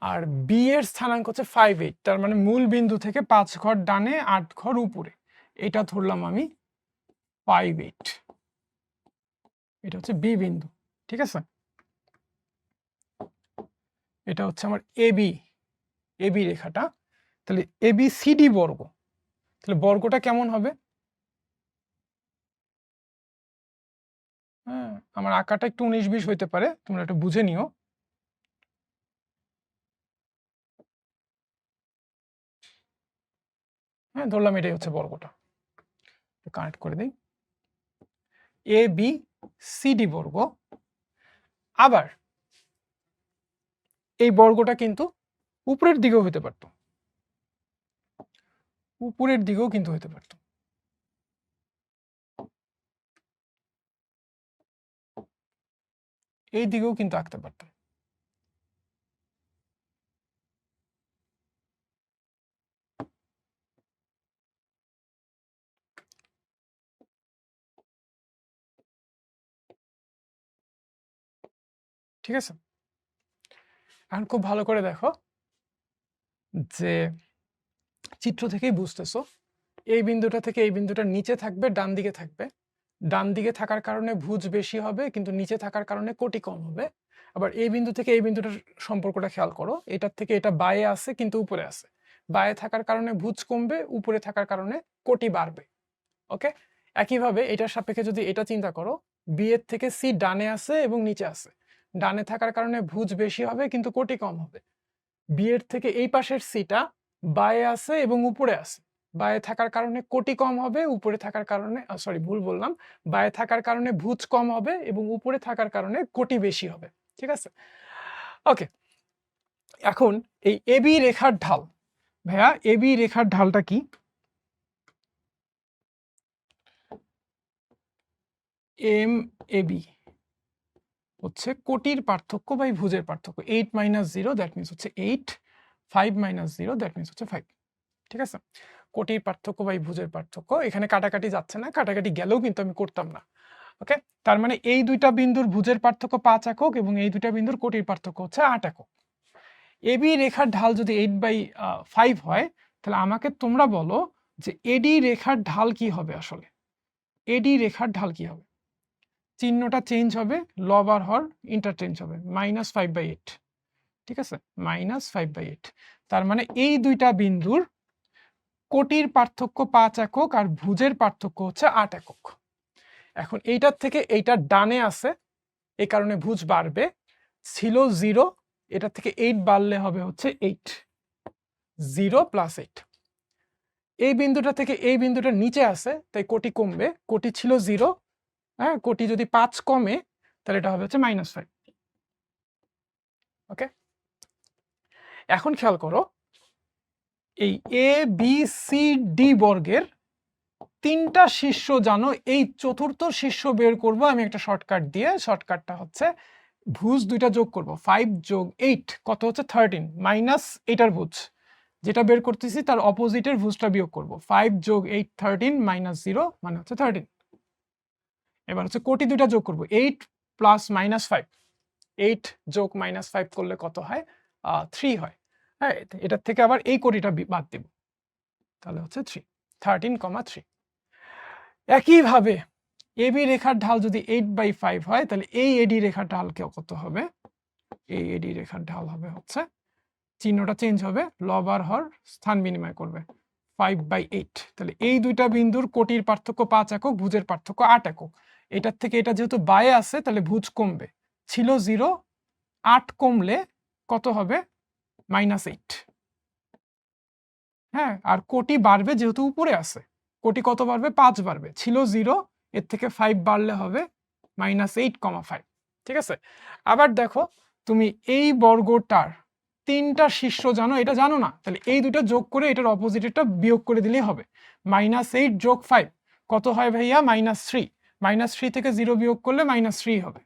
আর বি এর স্থানাঙ্ক হচ্ছে 5, 8। তার মানে মূল বিন্দু থেকে 5 ঘর ডানে 8 ঘর উপরে, এটা ধরলাম আমি 5, 8। এটা হচ্ছে বি বিন্দু, ঠিক আছে? এটা হচ্ছে আমার এবি, এবি রেখাটা। তাহলে এবি সিডি বর্গ, তাহলে বর্গটা কেমন হবে? হ্যাঁ, আমার আঁকাটা একটু 19-20 হইতে পারে, তোমরা একটু বুঝে নিও। হ্যাঁ, ধরলাম এটাই হচ্ছে বর্গটা, কানেক্ট করে দিই, এ বি সিডি বর্গ। আবার এই বর্গটা কিন্তু উপরের দিকেও হতে পারতো, উপরের দিকেও কিন্তু হতে পারতো, এই দিকেও কিন্তু আঁকতে পারতাম, ঠিক আছে? এখন খুব ভালো করে দেখো যে চিত্র থেকেই বুঝতেছো এই বিন্দুটা থেকে এই বিন্দুটা নিচে থাকবে, ডান দিকে থাকবে। ডান দিকে থাকার কারণে ভুজ বেশি হবে, কিন্তু নিচে থাকার কারণে কোটি কম হবে। আবার এই বিন্দু থেকে এই বিন্দুটার সম্পর্কটা খেয়াল করো, এটার থেকে এটা বায়ে আছে কিন্তু উপরে আছে, বায়ে থাকার কারণে ভুজ কমবে, উপরে থাকার কারণে কোটি বাড়বে। ওকে, একইভাবে এটার সাপেক্ষে যদি এটা চিন্তা করো, বি এর থেকে সি ডানে আছে এবং নিচে আছে, ডানে থাকার কারণে ভুজ বেশি হবে কিন্তু কোটি কম হবে। বি এর থেকে এই পাশের সিটা বায়ে আছে এবং উপরে আছে, বায়ে থাকার কারণে কোটি কম হবে, উপরে থাকার কারণে সরি ভুল বললাম, বায়ে থাকার কারণে ভুজ কম হবে এবং উপরে থাকার কারণে কোটি বেশি হবে। ঠিক আছে, ওকে। এখন এই এবি রেখার ঢাল, ভাইয়া এবি রেখার ঢালটা কি? এম এবি হচ্ছে কোটির পার্থক্য বাই ভুজের পার্থক্য। 8 - 0 দ্যাট মিনস হচ্ছে 8, 5 - 0 দ্যাট মিনস হচ্ছে 5। ঠিক আছে, কোটির পার্থক্য বাই ভুজের পার্থক্য। এখানে কাটাকাটি যাচ্ছে না, কাটাকাটি গেলেও কিন্তু আমি করতাম না। ওকে, তার মানে এই দুইটা বিন্দুর ভুজের পার্থক্য 5 একক এবং এই দুইটা বিন্দুর কোটির পার্থক্য হচ্ছে 8 একক। এবি রেখার ঢাল যদি 8/5 হয়, তাহলে আমাকে তোমরা বলো যে এডি রেখার ঢাল কি হবে আসলে? এডি রেখার ঢাল কি হবে? চিহ্নটা চেঞ্জ হবে, লব আর হর ইন্টারচেঞ্জ হবে, -5/8। ঠিক আছে, -5/8। তার মানে এই দুইটা বিন্দুর কোটির পার্থক্য 5 একক আর ভুজের পার্থক্য হচ্ছে 8 একক। এখন এইটার থেকে এইটা ডানে আছে, এই কারণে ভুজ বাড়বে। ছিল 0, এটার থেকে 8 বাড়লে হবে হচ্ছে 8, 0 + 8। এই বিন্দুটা থেকে এই বিন্দুটা নিচে আছে, তাই কোটি কমবে, কোটি ছিল 0, হ্যাঁ, কোটি যদি 5 কমে তাহলে এটা হবে হচ্ছে -5। ওকে, এখন খেয়াল করো, এই এ বি সি ডি বর্গের তিনটা শীর্ষ জানো, এই চতুর্থ শীর্ষ বের করব আমি একটা শর্টকাট দিয়ে। শর্টকাটটা হচ্ছে ভুজ দুইটা যোগ করব, 5 + 8 কত হচ্ছে 13, মাইনাস এটার ভুজ যেটা বের করতেছি তার অপোজিটের ভুজটা বিয়োগ করব, 5 + 8 13 - 0 মানে হচ্ছে 13। এবার হচ্ছে কোটি দুইটা যোগ করব, 8 + -5, 8 যোগ -5 করলে কত হয়? 3 হয়। হ্যাঁ, এটার থেকে আবার এই কোটিটা বাদ দেব, তাহলে হচ্ছে 13,3। একইভাবে এবি রেখার ঢাল যদি 8/5 হয়, তাহলে এই এডি রেখার ঢাল কত হবে? এই এডি রেখার ঢাল হবে হচ্ছে, চিহ্নটা চেঞ্জ হবে, লব আর হর স্থান বিনিময় করবে, 5/8। তাহলে এই দুইটা বিন্দুর কোটির পার্থক্য 5 একক, ভুজের পার্থক্য 8 একক। এটার থেকে এটা যেহেতু বায়ে আছে তাহলে ভুজ কমবে, ছিল 0, 8 কমলে কত হবে? -8। হ্যাঁ, আর কোটি বাড়বে যেহেতু উপরে আছে, কোটি কত বাড়বে? 5 বাড়বে, ছিল 0, এর থেকে 5 বাড়লে হবে -8,5। ঠিক আছে, আবার দেখো, তুমি এই বর্গটার তিনটা শীর্ষ জানো, এটা জানো না, তাহলে এই দুটো যোগ করে এটার অপোজিটটা বিয়োগ করে দিলেই হবে। -8 + 5 কত হয় ভাইয়া? -3। -3 থেকে 0 বিয়োগ করলে -3 হবে।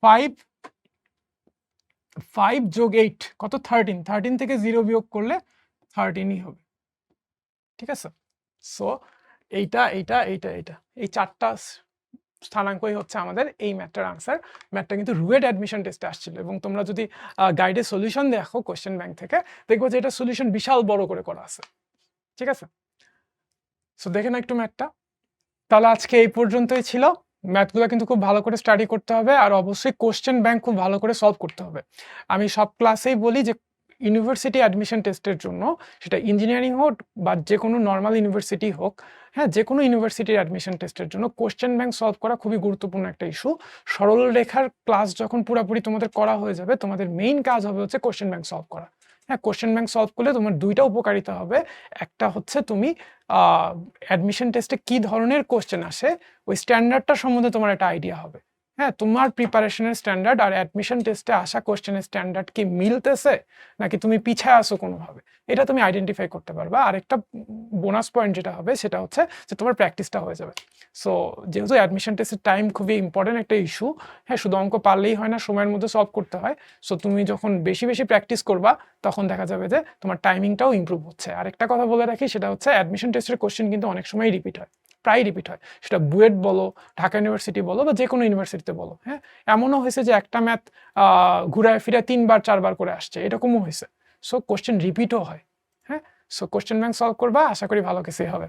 5 + 8 কত? 13। 13 থেকে 0 বিয়োগ করলে 13ই হবে। ঠিক আছে, সো এইটা এইটা এইটা এইটা এই চারটা স্থানাঙ্কই হচ্ছে আমাদের এই ম্যাথটার আনসার। ম্যাথটা কিন্তু রুয়েট অ্যাডমিশন টেস্টে আসছিল এবং তোমরা যদি গাইডের সলিউশন দেখো কোশ্চেন ব্যাংক থেকে, দেখবো যে এটা সলিউশন বিশাল বড় করে করা আছে। ঠিক আছে, সো দেখে না একটু ম্যাথটা। তাহলে আজকে এই পর্যন্তই ছিল। ম্যাথগুলো কিন্তু খুব ভালো করে স্টাডি করতে হবে আর অবশ্যই কোশ্চেন ব্যাংক খুব ভালো করে সলভ করতে হবে। আমি সব ক্লাসেই বলি যে ইউনিভার্সিটি অ্যাডমিশন টেস্টের জন্য, সেটা ইঞ্জিনিয়ারিং হোক বা যে কোনো নর্মাল ইউনিভার্সিটি হোক, হ্যাঁ, যে কোনো ইউনিভার্সিটির অ্যাডমিশন টেস্টের জন্য কোশ্চেন ব্যাংক সলভ করা খুবই গুরুত্বপূর্ণ একটা ইস্যু। সরল রেখার ক্লাস যখন পুরোপুরি তোমাদের করা হয়ে যাবে, তোমাদের মেইন কাজ হবে হচ্ছে কোশ্চেন ব্যাংক সলভ করা। হ্যাঁ, কোশ্চেন ব্যাংক সলভ করলে তোমার দুইটা উপকারিতা হবে। একটা হচ্ছে তুমি অ্যাডমিশন টেস্টে কি ধরনের কোশ্চেন আসে ওই স্ট্যান্ডার্ডটা সম্বন্ধে তোমার একটা আইডিয়া হবে। হ্যাঁ, তোমার প্রিপারেশনের স্ট্যান্ডার্ড আর অ্যাডমিশন টেস্টে আসা কোশ্চেনের স্ট্যান্ডার্ড কি মিলতেছে নাকি তুমি পিছায় আসো কোনোভাবে, এটা তুমি আইডেন্টিফাই করতে পারবা। আর একটা বোনাস পয়েন্ট যেটা হবে সেটা হচ্ছে যে তোমার প্র্যাকটিসটা হয়ে যাবে। সো যেহেতু অ্যাডমিশন টেস্টের টাইম খুবই ইম্পর্টেন্ট একটা ইস্যু, হ্যাঁ, শুধু অঙ্ক পারলেই হয় না, সময়ের মধ্যে সলভ করতে হয়। সো তুমি যখন বেশি বেশি প্র্যাকটিস করবা তখন দেখা যাবে যে তোমার টাইমিংটাও ইমপ্রুভ হচ্ছে। আর একটা কথা বলে রাখি, সেটা হচ্ছে অ্যাডমিশন টেস্টের কোশ্চেন কিন্তু অনেক সময় রিপিট হয়, প্রায় রিপিট হয়। সেটা বুয়েট বলো, ঢাকা ইউনিভার্সিটি বলো বা যে কোনো ইউনিভার্সিটিতে বলো। হ্যাঁ, এমনও হয়েছে যে একটা ম্যাথ ঘুরায় ফিরে 3বার 4বার করে আসছে, এরকমও হয়েছে। সো কোশ্চেন রিপিটও হয়। হ্যাঁ, সো কোশ্চেন ব্যাংক সলভ করবা, আশা করি ভালো কিছুই হবে।